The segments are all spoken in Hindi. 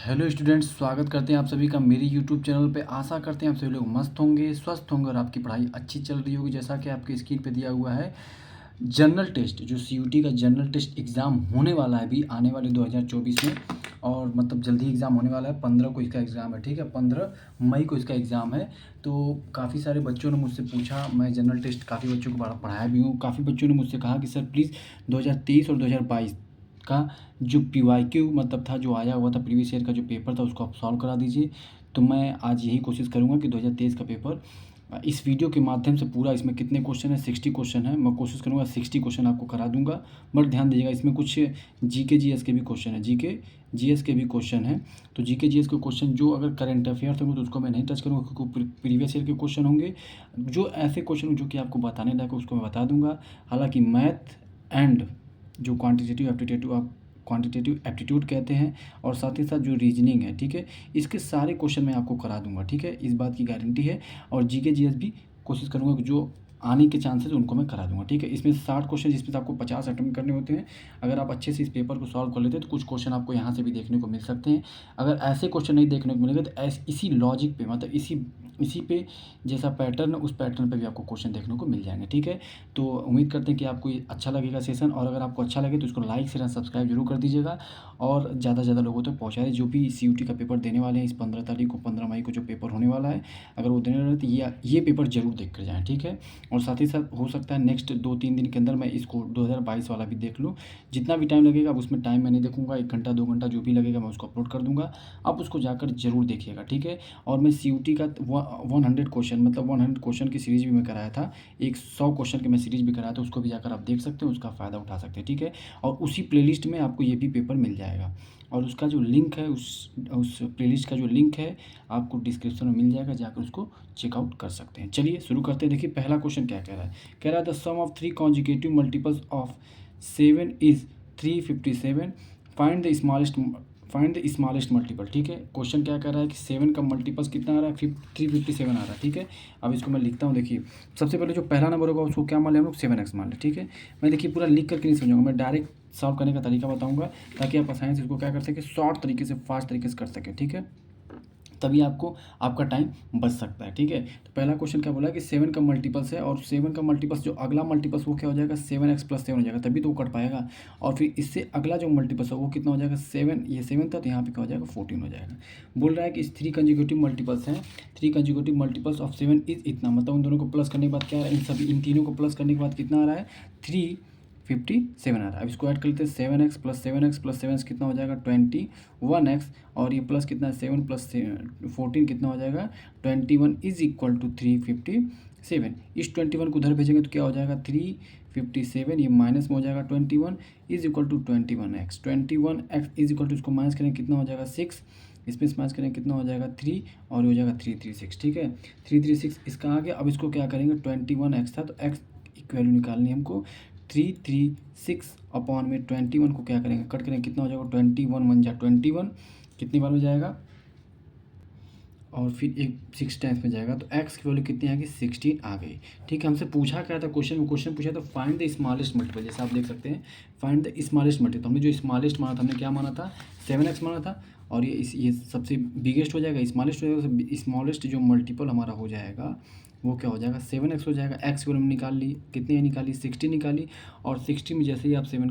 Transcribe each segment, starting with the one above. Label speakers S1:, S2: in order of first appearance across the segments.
S1: हेलो स्टूडेंट्स, स्वागत करते हैं आप सभी का मेरी यूट्यूब चैनल पे। आशा करते हैं आप सभी लोग मस्त होंगे, स्वस्थ होंगे और आपकी पढ़ाई अच्छी चल रही होगी। जैसा कि आपके स्क्रीन पे दिया हुआ है, जनरल टेस्ट जो सीयूटी का जनरल टेस्ट एग्ज़ाम होने वाला है अभी आने वाले 2024 में, और मतलब जल्दी एग्ज़ाम होने वाला है। 15 को इसका एग्ज़ाम है, ठीक है, 15 मई को इसका एग्ज़ाम है। तो काफ़ी सारे बच्चों ने मुझसे पूछा, मैं जनरल टेस्ट काफ़ी बच्चों को पढ़ाया भी हूँ। काफ़ी बच्चों ने मुझसे कहा कि सर प्लीज़ 2023 और 2022 का जो पीवाईक्यू मतलब था, जो आया हुआ था प्रीवियस ईयर का जो पेपर था, उसको आप सॉल्व करा दीजिए। तो मैं आज यही कोशिश करूँगा कि 2023 का पेपर इस वीडियो के माध्यम से पूरा, इसमें कितने क्वेश्चन है, 60 क्वेश्चन है, मैं कोशिश करूँगा 60 क्वेश्चन आपको करा दूँगा। बट ध्यान दीजिएगा, इसमें कुछ जीके जीएस के भी क्वेश्चन है, जीके जीएस के भी क्वेश्चन हैं। तो जीके जीएस के क्वेश्चन जो अगर करंट अफेयर्स होंगे तो उसको मैं नहीं टच करूँगा, क्योंकि प्रीवियस ईयर के क्वेश्चन होंगे। जो ऐसे क्वेश्चन जो कि आपको बताने लायक उसको मैं बता दूँगा। हालाँकि मैथ एंड जो क्वांटिटेटिव एप्टीट्यूड कहते हैं, और साथ ही साथ जो रीजनिंग है, ठीक है, इसके सारे क्वेश्चन मैं आपको करा दूंगा, ठीक है, इस बात की गारंटी है। और जीके जीएस भी कोशिश करूंगा कि जो आने के चांसेस उनको मैं करा दूंगा, ठीक है। इसमें 60 क्वेश्चन, जिसमें से आपको 50 अटेम्प्ट करने होते हैं। अगर आप अच्छे से इस पेपर को सॉल्व कर लेते हैं तो कुछ क्वेश्चन आपको यहाँ से भी देखने को मिल सकते हैं। अगर ऐसे क्वेश्चन नहीं देखने को मिलेंगे तो इसी लॉजिक पे, मतलब इसी पे जैसा पैटर्न, उस पैटर्न पे भी आपको क्वेश्चन देखने को मिल जाएंगे, ठीक है। तो उम्मीद करते हैं कि आपको ये अच्छा लगेगा सेशन, और अगर आपको अच्छा लगे तो इसको लाइक शेयर सब्सक्राइब जरूर कर दीजिएगा, और ज़्यादा से ज़्यादा लोगों तक पहुँचाएं जो भी सीयूटी का पेपर देने वाले हैं। इस 15 तारीख को, 15 मई को जो पेपर होने वाला है, अगर वो देने वाले हैं तो ये पेपर जरूर देख कर जाएँ, ठीक है। और साथ ही साथ हो सकता है नेक्स्ट 2-3 दिन के अंदर मैं इसको 2022 वाला भी देख लूँ। जितना भी टाइम लगेगा, अब उसमें टाइम मैं नहीं देखूँगा, 1 घंटा 2 घंटा जो भी लगेगा मैं उसको अपलोड कर दूँगा। आप उसको जाकर जरूर देखिएगा, ठीक है। और मैं सीयूटी का 100 क्वेश्चन, मतलब 100 क्वेश्चन की सीरीज भी मैं कराया था। एक 100 क्वेश्चन की मैं सीरीज भी कराया था, उसको भी जाकर आप देख सकते हैं, उसका फ़ायदा उठा सकते हैं, ठीक है। और उसी प्लेलिस्ट में आपको ये भी पेपर मिल जाएगा, और उसका जो लिंक है, उस प्लेलिस्ट का जो लिंक है आपको डिस्क्रिप्शन में मिल जाएगा, जाकर उसको चेकआउट कर सकते हैं। चलिए शुरू करते हैं। देखिए पहला क्वेश्चन क्या कह रहा है। कह रहा है the sum of 3 consecutive multiples of 7 is 357। Find the smallest multiple, ठीक है। क्वेश्चन क्या कर रहा है कि 7 का मल्टीपल्स कितना आ रहा है, 357 आ रहा है, ठीक है। अब इसको मैं लिखता हूँ। देखिए सबसे पहले जो पहला नंबर होगा उसको क्या मान लें हम लोग, 7x मान लें, ठीक है। मैं देखिए पूरा लिख करके नहीं समझाऊंगा, मैं डायरेक्ट सॉल्व करने का तरीका बताऊंगा, ताकि आप आसानी से इसको क्या कर सकें, शॉर्ट तरीके से, फास्ट तरीके से कर सकें, ठीक है। तभी आपको आपका टाइम बच सकता है, ठीक है। तो पहला क्वेश्चन क्या बोला कि 7 का मल्टीपल्स है, और 7 का मल्टीपल्स जो अगला मल्टीपल्स वो क्या हो जाएगा, 7x+7 हो जाएगा, तभी तो वो कट पाएगा। और फिर इससे अगला जो मल्टीपल्स है वो कितना हो जाएगा, 7, ये 7 था तो यहाँ पे क्या हो जाएगा, 14 हो जाएगा। बोल रहा है कि इस 3 कंजिक्यूटिव मल्टीपल्स हैं, 3 कंजिक्यूटिव मल्टीपल्स ऑफ 7 इज इतना, मतलब उन दोनों को प्लस करने के बाद क्या आ रहा है, इन तीनों को प्लस करने के बाद कितना आ रहा है, 357 आ रहा है। अब इसको ऐड कर लेते हैं, 7x+7x+7 कितना हो जाएगा, 21x, और ये प्लस कितना है, 7+14 कितना हो जाएगा, 21 इज इक्वल टू 357। इस 21 को उधर भेजेंगे तो क्या हो जाएगा, 357, ये माइनस में हो जाएगा, 21 is equal to 21x is equal to, इसको माइनस करेंगे कितना हो जाएगा, 6, इसमें माइनस करेंगे कितना हो जाएगा, 3, और हो जाएगा 336, ठीक है। 336 इसका आ गया। अब इसको क्या करेंगे, 21x था तो x की वैल्यू निकालनी है हमको, 336 अपॉन में 21 को क्या करेंगे, कट करेंगे, कितना हो जाएगा, 21 1 जा 21, कितनी बार हो जाएगा, और फिर एक 6 टाइम्स में जाएगा, तो x की वैल्यू कितनी आ गई, 16 आ गई, ठीक है। हमसे पूछा क्या था क्वेश्चन पूछा था फाइंड द स्मॉलेस्ट मल्टीपल, जैसे आप देख सकते हैं, फाइंड द स्मॉलेस्ट मल्टीपल। तो हमने जो स्मॉलेस्ट माना था, हमने क्या माना था, 7x माना था, और ये सबसे बिगेस्ट हो जाएगा, स्मॉलेस्ट हो जाएगा। स्मॉलेस्ट जो मल्टीपल हमारा हो जाएगा वो क्या हो जाएगा, 7x हो जाएगा। एक्स की वैल्यू हमने निकाल ली, कितनी निकाली, 16 निकाली, और 16 में जैसे ही आप 7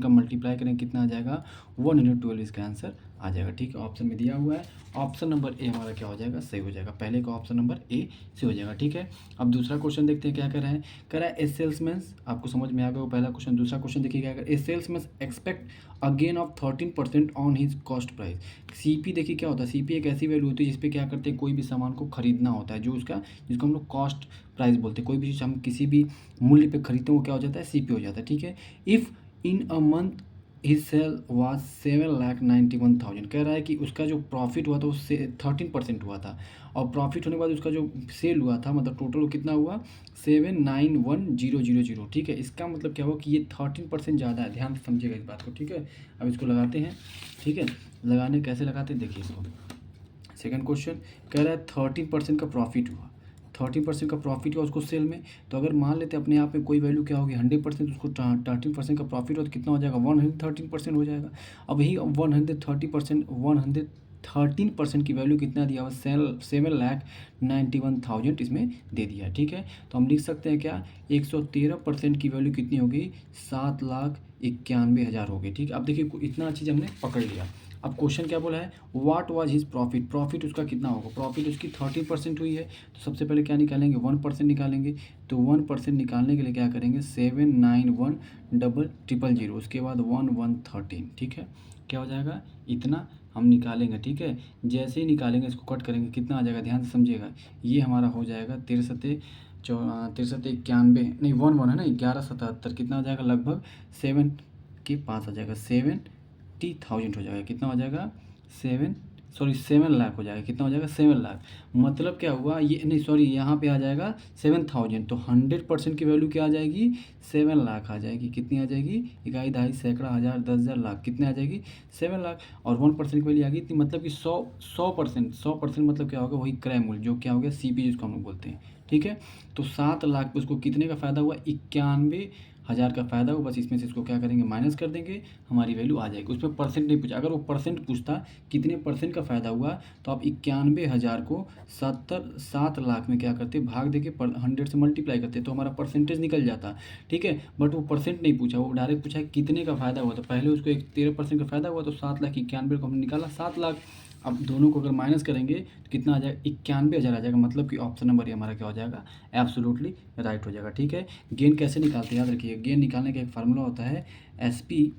S1: का मल्टीप्लाई करें कितना आ जाएगा, 112 इसका आंसर आ जाएगा, ठीक है। ऑप्शन में दिया हुआ है, ऑप्शन नंबर ए हमारा क्या हो जाएगा, सही हो जाएगा। पहले का ऑप्शन नंबर ए से हो जाएगा, ठीक है। अब दूसरा क्वेश्चन देखते हैं क्या कर रहे हैं। कह रहा है ए सेल्समैन, आपको समझ में आ गया वो पहला क्वेश्चन। दूसरा क्वेश्चन देखिए क्या कर, ए salesman expect a gain of 13% on his cost price. CP देखिए क्या होता है, सीपी एक ऐसी वैल्यू होती है जिसपे क्या करते हैं, कोई भी सामान को खरीदना होता है, जो उसका, जिसको हम लोग कॉस्ट प्राइस बोलते हैं। कोई भी चीज़ हम किसी भी मूल्य पे खरीदते हैं वो क्या हो जाता है, सीपी हो जाता है, ठीक है। If in a month his sale was 7,91,000, कह रहा है कि उसका जो प्रॉफिट हुआ था उससे 13% हुआ था, और प्रॉफिट होने के बाद उसका जो सेल हुआ था, मतलब टोटल कितना हुआ, 791,000, ठीक है। इसका मतलब क्या हुआ कि ये 13% ज़्यादा है, ध्यान से समझिएगा इस बात को, ठीक है। अब इसको लगाते हैं, ठीक है। लगाने कैसे लगाते हैं देखिए इसको। सेकंड क्वेश्चन कह रहा है 13% का प्रॉफिट हुआ, 30% का प्रॉफिट हुआ उसको सेल में, तो अगर मान लेते अपने आप में कोई वैल्यू क्या होगी 100%, उसको 13% का प्रॉफिट हो तो कितना हो जाएगा 113% हो जाएगा। अब यही 113% की वैल्यू कितना दिया हुआ 7,91,000 इसमें दे दिया है। ठीक है, तो हम लिख सकते हैं क्या 113% की वैल्यू कितनी होगी 7,91,000 हो गई। ठीक है, अब देखिए इतना चीज़ हमने पकड़ लिया। अब क्वेश्चन क्या बोला है what was his profit, profit उसका कितना होगा, प्रॉफिट उसकी 30% हुई है, तो सबसे पहले क्या निकालेंगे 1% निकालेंगे। तो 1% निकालने के लिए क्या करेंगे 791,000, उसके बाद 1113। ठीक है, क्या हो जाएगा इतना हम निकालेंगे। ठीक है, जैसे ही निकालेंगे इसको कट करेंगे कितना आ जाएगा ध्यान से समझिएगा, ये हमारा हो जाएगा 63 नहीं 11 है ना 1177 कितना हो जाएगा लगभग 7 के पास आ जाएगा 70,000 हो जाएगा। कितना हो जाएगा 7 लाख हो जाएगा। कितना हो जाएगा 7 लाख। मतलब क्या हुआ ये नहीं सॉरी यहाँ पे आ जाएगा 7,000, तो 100% की वैल्यू क्या आ जाएगी 7 लाख आ जाएगी। कितनी आ जाएगी इकाई दहाई सैकड़ा हज़ार 10,000 लाख कितने आ जाएगी 7 लाख। और 1% की वैल्यू आ गई थी मतलब कि 100% मतलब क्या होगा वही क्रय मूल्य जो क्या हो गया CP जिसको हम लोग बोलते हैं। ठीक है, तो 7 लाख पे उसको कितने का फ़ायदा हुआ 91,000 का फ़ायदा हुआ। बस इसमें से इसको क्या करेंगे माइनस कर देंगे, हमारी वैल्यू आ जाएगी। उसमें परसेंट नहीं पूछा, अगर वो परसेंट पूछता कितने परसेंट का फ़ायदा हुआ तो आप 91,000 को 7 लाख में क्या करते भाग देके 100 से मल्टीप्लाई करते तो हमारा परसेंटेज निकल जाता। ठीक है, बट वो परसेंट नहीं पूछा, वो डायरेक्ट पूछा कितने का फ़ायदा हुआ। तो पहले उसको 13% का फ़ायदा हुआ तो 7,91,000 को हमने निकाला 7 लाख। अब दोनों को अगर माइनस करेंगे तो कितना आ जाएगा 91,000 आ जाएगा। मतलब कि ऑप्शन नंबर ये हमारा क्या हो जाएगा एब्सोल्युटली राइट हो जाएगा। ठीक है, गेन कैसे निकालते हैं याद रखिए, गेन निकालने का एक फार्मूला होता है SP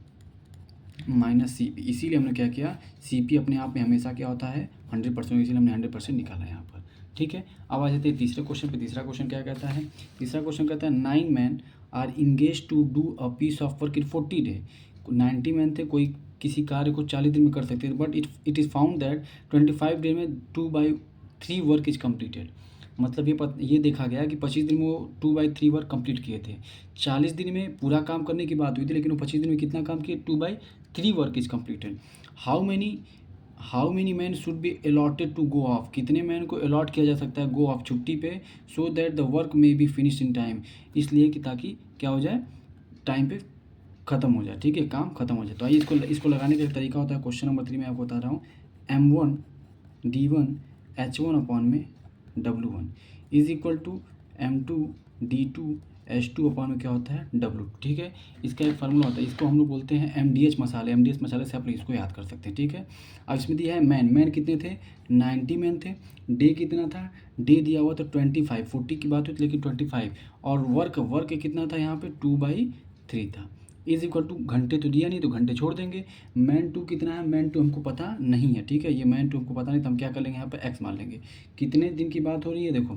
S1: माइनस CP। इसीलिए हमने क्या किया CP अपने आप में हमेशा क्या होता है 100%, इसीलिए हमने 100% निकाला यहाँ पर। ठीक है, अब आ जाते हैं तीसरे क्वेश्चन पे। तीसरा क्वेश्चन क्या कहता है, तीसरा क्वेश्चन कहता है 9 man are engage to do a piece of work in 40 day. 90 man थे, कोई किसी कार्य को 40 दिन में कर सकते थे, but it is found that 25 day में 2/3 वर्क इज कम्प्लीटेड। मतलब ये देखा गया कि 25 दिन में वो 2/3 वर्क कंप्लीट किए थे। 40 दिन में पूरा काम करने की बात हुई थी, लेकिन वो 25 दिन में कितना काम किए 2/3 work is completed. How many man should be allotted to go off, कितने मैन को अलॉट किया जा सकता है गो ऑफ छुट्टी पे, so that the work may be finish in time, इसलिए कि ताकि क्या हो जाए टाइम पे ख़त्म हो जाए। ठीक है, काम खत्म हो जाए। तो आइए इसको लगाने का एक तरीका होता है। क्वेश्चन नंबर 3 में आपको बता रहा हूँ M1 D1 H1 अपॉन में W1 is equal to M2 D2 H2 upon में क्या होता है W2। ठीक है, इसका एक फार्मूला होता है, इसको हम लोग बोलते हैं MDH मसाले। MDH मसाले से आप लोग इसको याद कर सकते हैं। ठीक है, अब इसमें दिया है मैन कितने थे 90 मैन थे। डे कितना था, डे दिया हुआ तो 25, 40 की बात हुई लेकिन 25, और वर्क कितना था यहाँ पे 2/3 था। इज इक्वल टू घंटे तो दिया नहीं तो घंटे छोड़ देंगे। मैन 2 कितना है, मैन 2 हमको पता नहीं है। ठीक है, ये मैन 2 हमको पता नहीं तो हम क्या कर लेंगे यहाँ पर एक्स मान लेंगे। कितने दिन की बात हो रही है देखो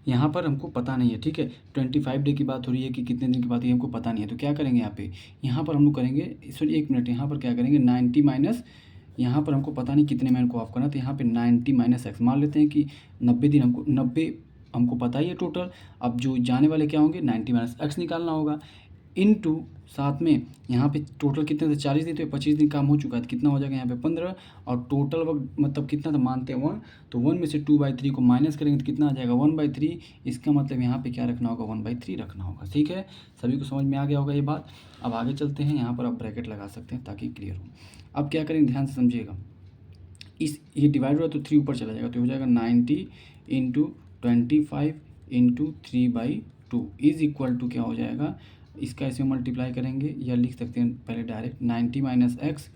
S1: यहाँ पर हमको पता नहीं है। ठीक है, 25 डे की बात हो रही है कि कितने दिन की बात है हमको पता नहीं है। तो क्या करेंगे यहाँ पर हम लोग करेंगे सॉरी 1 मिनट, यहाँ पर क्या करेंगे 90 माइनस, यहाँ पर हमको पता नहीं कितने मैन को ऑफ करना, तो यहाँ पे 90 माइनस एक्स मान लेते हैं कि 90 दिन हमको पता ही है टोटल। अब जो जाने वाले क्या होंगे 90 माइनस एक्स निकालना होगा इनटू साथ में यहाँ पे टोटल कितने थे 40 दिन, तो 25 दिन काम हो चुका है तो कितना हो जाएगा यहाँ पे 15, और टोटल वक्त मतलब कितना था मानते हैं 1, तो 1 में से 2/3 को माइनस करेंगे तो कितना आ जाएगा 1/3। इसका मतलब यहाँ पे क्या रखना होगा 1/3 रखना होगा। ठीक है, सभी को समझ में आ गया होगा ये बात। अब आगे चलते हैं, यहाँ पर आप ब्रैकेट लगा सकते हैं ताकि क्लियर हो। अब क्या करेंगे ध्यान से समझिएगा, ये डिवाइड हुआ तो 3 ऊपर चला जाएगा तो हो जाएगा 90 × 25 × 3/2 इज इक्वल टू क्या हो जाएगा, इसका ऐसे मल्टीप्लाई करेंगे या लिख सकते हैं पहले direct 90 minus x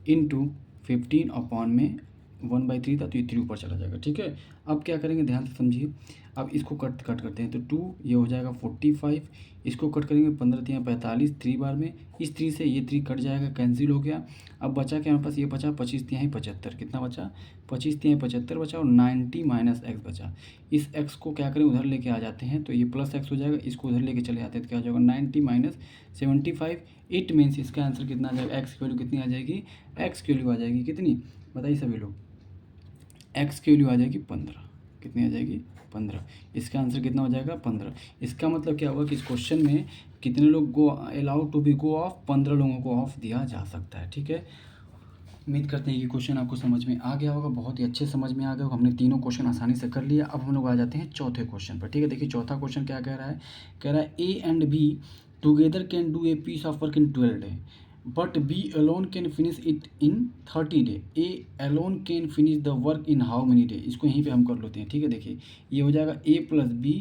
S1: into 15 upon में 1/3 था तो ये 3 ऊपर चला जाएगा। ठीक है, अब क्या करेंगे ध्यान से समझिए, अब इसको कट करते हैं तो 2 ये हो जाएगा 45, इसको कट करेंगे 15 3 45 3 बार में, इस 3 से ये 3 कट जाएगा कैंसिल हो गया। अब बचा क्या हमारे पास, ये बचा 25 3 75, कितना बचा 25 3 75 बचा, और 90 माइनस एक्स बचा। इस एक्स को क्या करें उधर लेके आ जाते हैं तो ये प्लस एक्स हो जाएगा, इसको उधर लेके चले जाते हैं तो क्या हो जाएगा 90 माइनस 75। इट मीन्स इसका आंसर कितना आ जाएगा, एक्स की वैल्यू कितनी आ जाएगी, एक्स की वैल्यू आ जाएगी कितनी बताइए सभी लोग, एक्स की वैल्यू आ जाएगी 15। कितनी आ जाएगी 15। इसका आंसर कितना हो जाएगा 15। इसका मतलब क्या हुआ कि इस क्वेश्चन में कितने लोग go allowed to be go off, 15 लोगों को ऑफ दिया जा सकता है। ठीक है, उम्मीद करते हैं कि क्वेश्चन आपको समझ में आ गया होगा, बहुत ही अच्छे समझ में आ गया होगा। हमने तीनों क्वेश्चन आसानी से कर लिया। अब हम लोग आ जाते हैं चौथे क्वेश्चन पर। ठीक है, देखिए चौथा क्वेश्चन क्या कह रहा है। कह रहा है A and B together can do a piece of work in 12 day, but B alone can finish it in 30 day. A alone can finish the work in how many day. इसको यहीं पे हम कर लेते हैं। ठीक है, देखिए ये हो जाएगा ए प्लस बी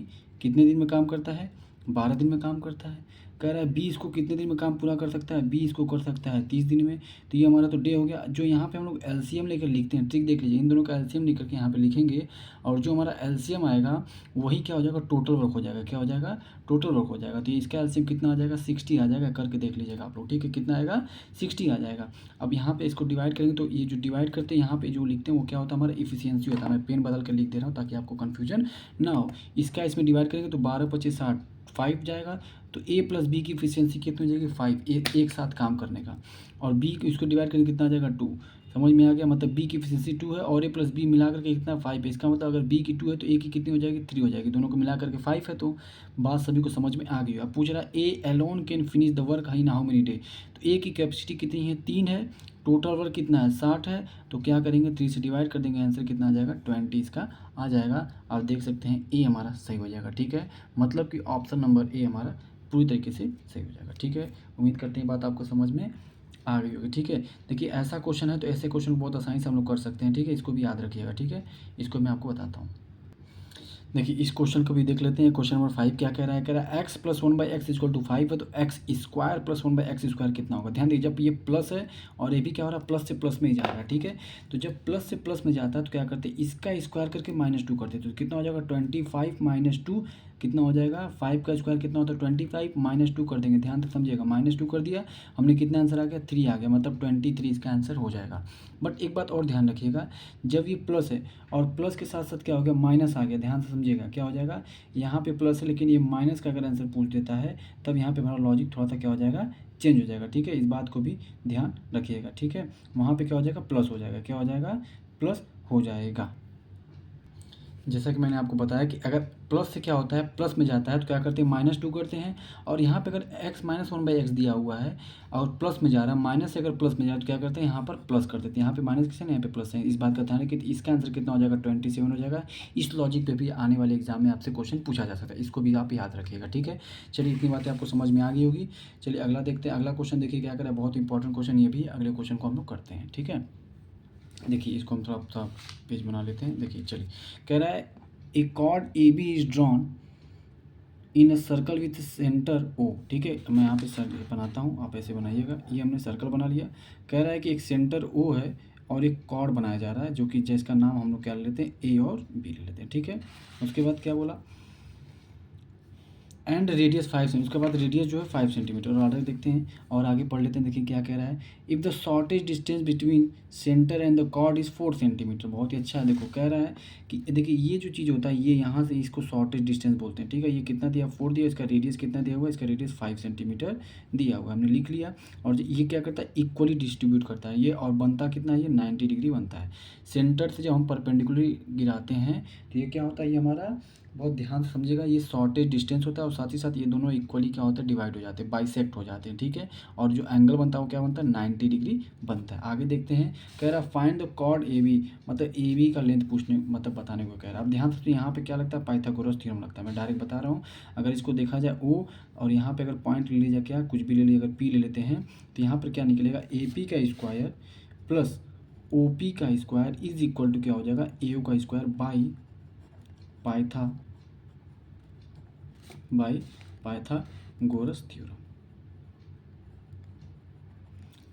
S1: कितने दिन में काम करता है, 12 दिन में काम करता है। कह रहा है बी इसको कितने दिन में काम पूरा कर सकता है, बी इसको कर सकता है 30 दिन में। तो ये हमारा तो डे हो गया। जो यहाँ पे हम लोग एलसीएम लेकर लिखते हैं, ट्रिक देख लीजिए, इन दोनों का एलसीएम लेकर के यहाँ पे लिखेंगे, और जो हमारा एलसीएम आएगा वही क्या हो जाएगा, टोटल वर्क हो जाएगा। क्या हो जाएगा, टोटल वर्क हो जाएगा। तो इसका एलसीएम कितना आ जाएगा, 60 आ जाएगा। करके देख लीजिएगा आप लोग। ठीक है, कितना आएगा, 60 आ जाएगा। अब यहाँ पे इसको डिवाइड करेंगे तो ये जो डिवाइड करते हैं यहाँ पे जो लिखते हैं वो क्या होता है, हमारा इफिशियंसी होता है। मैं पेन बदल कर लिख दे रहा हूँ ताकि आपको कन्फ्यूजन ना हो। इसका इसमें डिवाइड करेंगे तो 12 25 60 5 जाएगा। तो ए प्लस बी की इफिशियंसी कितनी हो जाएगी, 5, एक साथ काम करने का। और बी को इसको डिवाइड करके कितना आ जाएगा, 2। समझ में आ गया, मतलब बी की इफिशियंसी 2 है और ए प्लस बी मिला करके कितना 5 है। इसका मतलब अगर बी की 2 है तो ए की कितनी हो जाएगी, 3 हो जाएगी। दोनों को मिला करके 5 है। तो बात सभी को समझ में आ गई। अब पूछ रहा है ए alone can finish the work in how many day. तो ए की कैपेसिटी कितनी है, 3 है। टोटल वर्क कितना है, 60 है। तो क्या करेंगे, 3 से डिवाइड कर देंगे, आंसर कितना आ जाएगा, 20 इसका आ जाएगा। आप देख सकते हैं ए हमारा सही हो जाएगा। ठीक है, मतलब कि ऑप्शन नंबर ए हमारा पूरी तरीके से सही हो जाएगा। ठीक है, उम्मीद करते हैं बात आपको समझ में आ गई होगी। ठीक है, देखिए ऐसा क्वेश्चन है तो ऐसे क्वेश्चन बहुत आसानी से हम लोग कर सकते हैं। ठीक है, इसको भी याद रखिएगा। ठीक है, इसको मैं आपको बताता हूँ। देखिए इस क्वेश्चन को भी देख लेते हैं। क्वेश्चन नंबर 5 क्या कह रहा है, कह रहा है x plus 1/x equal to 5 है। तो X square plus 1/x square कितना होगा। ध्यान दीजिए, जब ये प्लस है और ये भी क्या हो रहा है, प्लस से प्लस में ही जा रहा है। ठीक है, तो जब प्लस से प्लस में जाता है तो क्या करते हैं, इसका स्क्वायर करके -2 करते हैं। तो कितना हो जाएगा, 25 माइनस 2 कितना हो जाएगा, 5 का स्क्वायर कितना होता है, 25 -2 कर देंगे। ध्यान से समझिएगा, -2 कर दिया हमने, कितना आंसर आ गया, 3 आ गया। मतलब 23 इसका आंसर हो जाएगा। बट एक बात और ध्यान रखिएगा, जब ये प्लस है और प्लस के साथ साथ क्या हो गया, माइनस आ गया। ध्यान से समझिएगा, क्या हो जाएगा, यहाँ पे प्लस है लेकिन ये माइनस का अगर आंसर पूछ देता है तब यहाँ पे हमारा लॉजिक थोड़ा सा क्या हो जाएगा, चेंज हो जाएगा। ठीक है, इस बात को भी ध्यान रखिएगा। ठीक है, वहाँ पे क्या हो जाएगा, प्लस हो जाएगा। क्या हो जाएगा, प्लस हो जाएगा। जैसा कि मैंने आपको बताया कि अगर प्लस से क्या होता है, प्लस में जाता है तो क्या करते हैं, -2 करते हैं। और यहाँ पे अगर x माइनस 1/x दिया हुआ है और प्लस में जा रहा है, माइनस से अगर प्लस में जाए तो क्या करते हैं, यहाँ पर प्लस कर देते हैं। यहाँ पे माइनस किसे, यहाँ पे प्लस है। इस बात का ध्यान रखिए। इसका आंसर कितना हो जाएगा, 27 हो जाएगा। इस लॉजिक पे भी आने वाले एग्जाम में आपसे क्वेश्चन पूछा जा सकता है, इसको भी आप याद रखिएगा। ठीक है, चलिए इतनी बातें आपको समझ में आ गई होगी। चलिए अगला देखते हैं। अगला क्वेश्चन देखिए क्या करें, बहुत इंपॉर्टेंट क्वेश्चन ये भी। अगले क्वेश्चन को हम लोग करते हैं। ठीक है, देखिए इसको हम थोड़ा सा पेज बना लेते हैं। देखिए चलिए, कह रहा है A chord A B is drawn in a circle with centre O. ठीक है, मैं यहाँ पे सर्कल बनाता हूँ, आप ऐसे बनाइएगा। ये हमने सर्कल बना लिया। कह रहा है कि एक सेंटर ओ है और एक कॉर्ड बनाया जा रहा है, जो कि जिसका नाम हम लोग क्या ले लेते हैं, ए और बी ले लेते हैं। ठीक है, उसके बाद क्या बोला, एंड रेडियस 5 सेंटीमीटर। उसके बाद रेडियस जो है 5 सेंटीमीटर। और आगे देखते हैं और आगे पढ़ लेते हैं। देखिए क्या कह रहा है, if the shortage distance between centre and the chord is 4 centimetre. बहुत ही अच्छा है। देखो कह रहा है कि देखिए ये जो चीज़ होता है, ये यहाँ से इसको शॉर्टेज डिस्टेंस बोलते हैं। ठीक है, ये कितना दिया, 4 दिया। इसका रेडियस कितना दिया हुआ है, इसका रेडियस 5 सेंटीमीटर दिया हुआ है, हमने लिख लिया। और ये क्या करता है, इक्वली डिस्ट्रीब्यूट करता है ये। और बनता कितना है, ये 90 डिग्री बनता है। सेंटर से जब हम परपेंडिकुलर गिराते हैं तो ये क्या होता है, ये हमारा, बहुत ध्यान से समझिएगा, ये शॉर्टेज डिस्टेंस होता है। और साथ ही साथ ये दोनों इक्वली क्या होता है, डिवाइड हो जाते हैं, बाइसेक्ट हो जाते हैं। ठीक है, और जो एंगल बनता है वो क्या बनता है, 90 डिग्री बनता है। आगे देखते हैं। कह रहा है find the chord A B, मतलब ए बी का लेंथ पूछने, मतलब बताने को कह रहा है। अब ध्यान से, यहाँ पे क्या लगता है, पाइथागोरस थ्योरम लगता है। मैं डायरेक्ट बता रहा हूँ। अगर इसको देखा जाए ओ, और यहाँ पे अगर पॉइंट ले लीजिए, क्या कुछ भी ले लीजिए, अगर पी ले लेते हैं तो यहाँ पर क्या निकलेगा, ए पी का स्क्वायर प्लस ओ पी का स्क्वायर इज इक्वल टू क्या हो जाएगा, ए ओ का स्क्वायर बाई पाइथागोरस थ्योरम।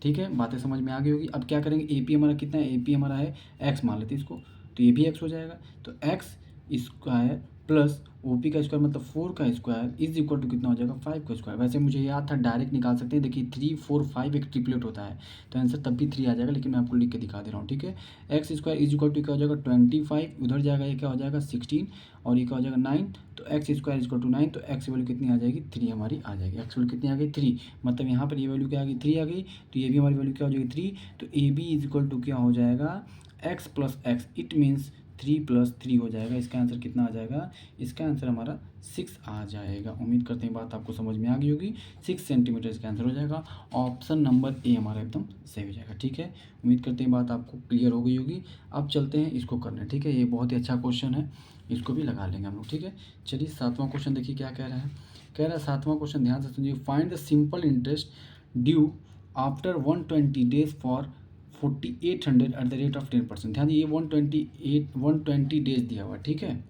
S1: ठीक है, बातें समझ में आ गई होगी। अब क्या करेंगे, ए पी हमारा कितना है, ए पी हमारा है एक्स, मान लेते हैं इसको, तो ये भी एक्स हो जाएगा। तो X square plus O P का स्क्वायर मतलब 4 का स्क्वायर इज इक्वल टू कितना हो जाएगा, 5 का स्क्वायर। वैसे मुझे याद था, डायरेक्ट निकाल सकते हैं। देखिए 3 4 5 एक ट्रिपलेट होता है, तो आंसर तब भी 3 आ जाएगा, लेकिन मैं आपको लिख के दिखा दे रहा हूँ। ठीक है, X square is equal to क्या हो जाएगा, 25, उधर जाएगा ये क्या हो जाएगा 16, और ये क्या हो जाएगा 9। तो X square is equal to 9, तो एक्स वैल्यू कितनी आ जाएगी, 3 हमारी आ जाएगी। एक्स वैल्यू कितनी आ गई, 3। मतलब यहाँ पर ये वैल्यू क्या आ गई, 3 आ गई। तो ये भी हमारी वैल्यू क्या हो जाएगी, 3। तो A B is equal to क्या हो जाएगा, X plus X. It means 3 + 3 हो जाएगा। इसका आंसर कितना आ जाएगा? इसका आंसर हमारा 6 आ जाएगा। उम्मीद करते हैं बात आपको समझ में आ गई होगी। 6 सेंटीमीटर इसका आंसर हो जाएगा। ऑप्शन नंबर ए हमारा एकदम सही हो जाएगा। ठीक है, उम्मीद करते हैं बात आपको क्लियर हो गई होगी। अब चलते हैं इसको करने। ठीक है, ये बहुत ही अच्छा क्वेश्चन है, इसको भी लगा लेंगे हम लोग। ठीक है, चलिए 7वां क्वेश्चन देखिए क्या कह रहा है। कह रहा है 7वां क्वेश्चन, ध्यान से सुनिए। Find the simple interest due after 120 days for 4800 at the rate of 10%। ध्यान ये 120 डेज दिया हुआ है। ठीक है,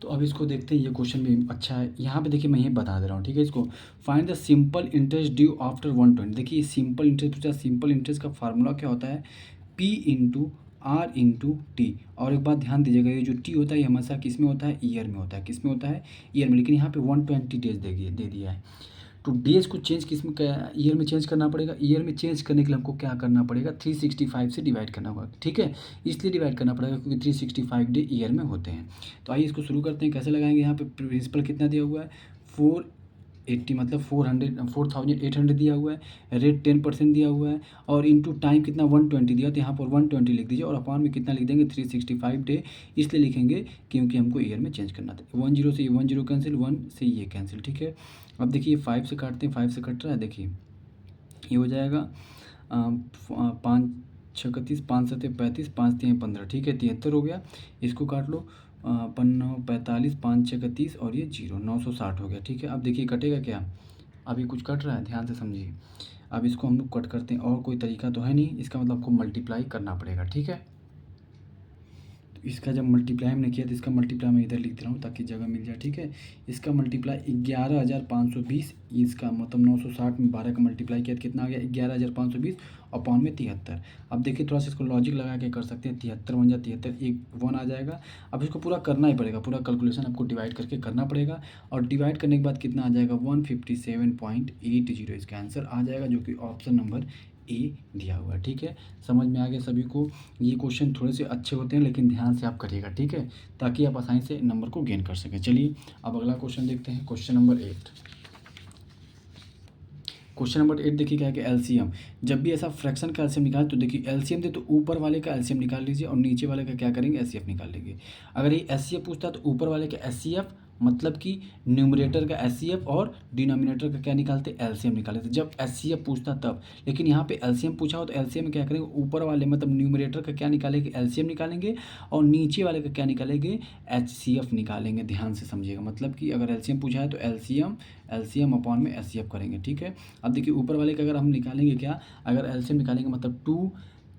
S1: तो अब इसको देखते हैं। ये क्वेश्चन भी अच्छा है। यहाँ पे देखिए मैं ये बता दे रहा हूँ। ठीक है, इसको find the simple interest due after 120। देखिए सिंपल इंटरेस्ट पूछा। सिंपल इंटरेस्ट का फार्मूला क्या होता है? P/R/T। और एक बात ध्यान दीजिएगा, ये जो टी होता है ये हमेशा किस में होता है? ईयर में होता है। किस में होता है? ईयर में। लेकिन यहाँ पे 120 डेज दे दिया है, तो डेज को चेंज किस में, ईयर में चेंज करना पड़ेगा। ईयर में चेंज करने के लिए हमको क्या करना पड़ेगा? 365 से डिवाइड करना होगा। ठीक है, इसलिए डिवाइड करना पड़ेगा क्योंकि 365 डे ईयर में होते हैं। तो आइए इसको शुरू करते हैं। कैसे लगाएंगे? यहाँ पे प्रिंसिपल कितना दिया हुआ है? 480, मतलब 4800 दिया हुआ है। रेट 10% दिया हुआ है, और इंटू टाइम कितना? 120 दिया, तो यहाँ पर 120 लिख दीजिए। और अपॉन में कितना लिख देंगे? 365 डे। इसलिए लिखेंगे क्योंकि हमको ईयर में चेंज करना था। 10 से 10 कैंसिल, 1 से ये कैंसिल। ठीक है, अब देखिए 5 से काटते हैं। 5 से कट रहा है, देखिए ये हो जाएगा 5 6 31, 5 7 35, 5 3 15। ठीक है, 73 हो गया। इसको काट लो, 9 45, 5 6 31 और ये 0, 960 हो गया। ठीक है, अब देखिए कटेगा क्या? अभी कुछ कट रहा है, ध्यान से समझिए। अब इसको हम लोग कट करते हैं, और कोई तरीका तो है नहीं। इसका मतलब आपको मल्टीप्लाई करना पड़ेगा। ठीक है, इसका जब मल्टीप्लाई हमने किया तो इसका मल्टीप्लाई मैं इधर लिख दे रहा हूँ ताकि जगह मिल जाए। ठीक है, इसका मल्टीप्लाई 11,520, इसका मतलब 960 में 12 का मल्टीप्लाई किया तो कितना आ गया? 11,520 अपॉन में 73। अब देखिए थोड़ा सा इसको लॉजिक लगा के कर सकते हैं। 73 बन जाए 73, एक 1 आ जाएगा। अब इसको पूरा करना ही पड़ेगा, पूरा कैलकुलेशन आपको डिवाइड करके करना पड़ेगा। और डिवाइड करने के बाद कितना आ जाएगा? 157.80 इसका आंसर आ जाएगा, जो कि ऑप्शन नंबर ए दिया हुआ है। ठीक है, समझ में आ गया सभी को। ये क्वेश्चन थोड़े से अच्छे होते हैं, लेकिन ध्यान से आप करिएगा। ठीक है, ताकि आप आसानी से नंबर को गेन कर सकें। चलिए अब अगला क्वेश्चन देखते हैं। Question number 8। क्वेश्चन नंबर 8 देखिए क्या है कि एलसीएम। जब भी ऐसा फ्रैक्शन का एलसीएम निकाल, तो देखिए एलसीएम दे तो ऊपर वाले का एलसीएम निकाल लीजिए और नीचे वाले का क्या करेंगे? एचसीएफ निकाल लेंगे। अगर ये एचसीएफ पूछता है तो ऊपर वाले का एचसीएफ, मतलब कि न्यूमरेटर का एचसीएफ और डिनोमिनेटर का क्या निकालते? एलसीएम निकालते जब एचसीएफ पूछता तब। लेकिन यहाँ पे एलसीएम पूछा हो तो एलसीएम में क्या करेंगे? ऊपर वाले मतलब न्यूमरेटर का क्या निकालेंगे? एलसीएम निकालेंगे, और नीचे वाले का क्या निकालेंगे? एचसीएफ निकालेंगे। ध्यान से समझिएगा, मतलब कि अगर एलसीएम पूछा है तो एलसीएम अपॉन में एचसीएफ करेंगे। ठीक है, अब देखिए ऊपर वाले का अगर हम निकालेंगे क्या, अगर एलसीएम निकालेंगे मतलब 2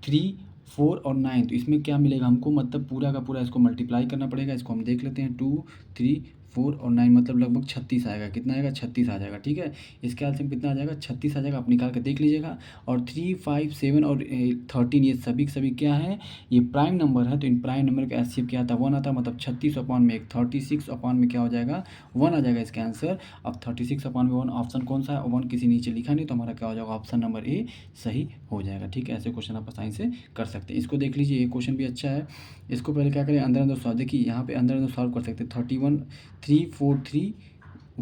S1: 3 4 और 9, तो इसमें क्या मिलेगा हमको? मतलब पूरा का पूरा इसको मल्टीप्लाई करना पड़ेगा। इसको हम देख लेते हैं। 2 3 4 और 9 मतलब लगभग 36 आएगा। कितना आएगा? 36 आ जाएगा। ठीक है, इसके एलसीएम कितना आ जाएगा? 36 आ जाएगा। आप निकाल के देख लीजिएगा। और 3 5 7 और 13 ये सभी के सभी क्या है? ये प्राइम नंबर है। तो इन प्राइम नंबर का एचसीएफ क्या आता है? 1 आता है। मतलब 36 अपॉन में 1, 36 अपॉन में क्या हो जाएगा? 1 आ जाएगा इसका आंसर। अब 36 अपॉन में 1 ऑप्शन कौन सा है? 1 किसी नीचे लिखा नहीं, तो हमारा क्या हो जाएगा? ऑप्शन नंबर ए सही हो जाएगा। ठीक है, ऐसे क्वेश्चन आप आसानी से कर सकते हैं। इसको देख लीजिए, ये क्वेश्चन भी अच्छा है। इसको पहले क्या करें? अंदर सॉल्व। देखिए यहाँ पे अंदर सॉल्व कर सकते हैं। 31 3 4 3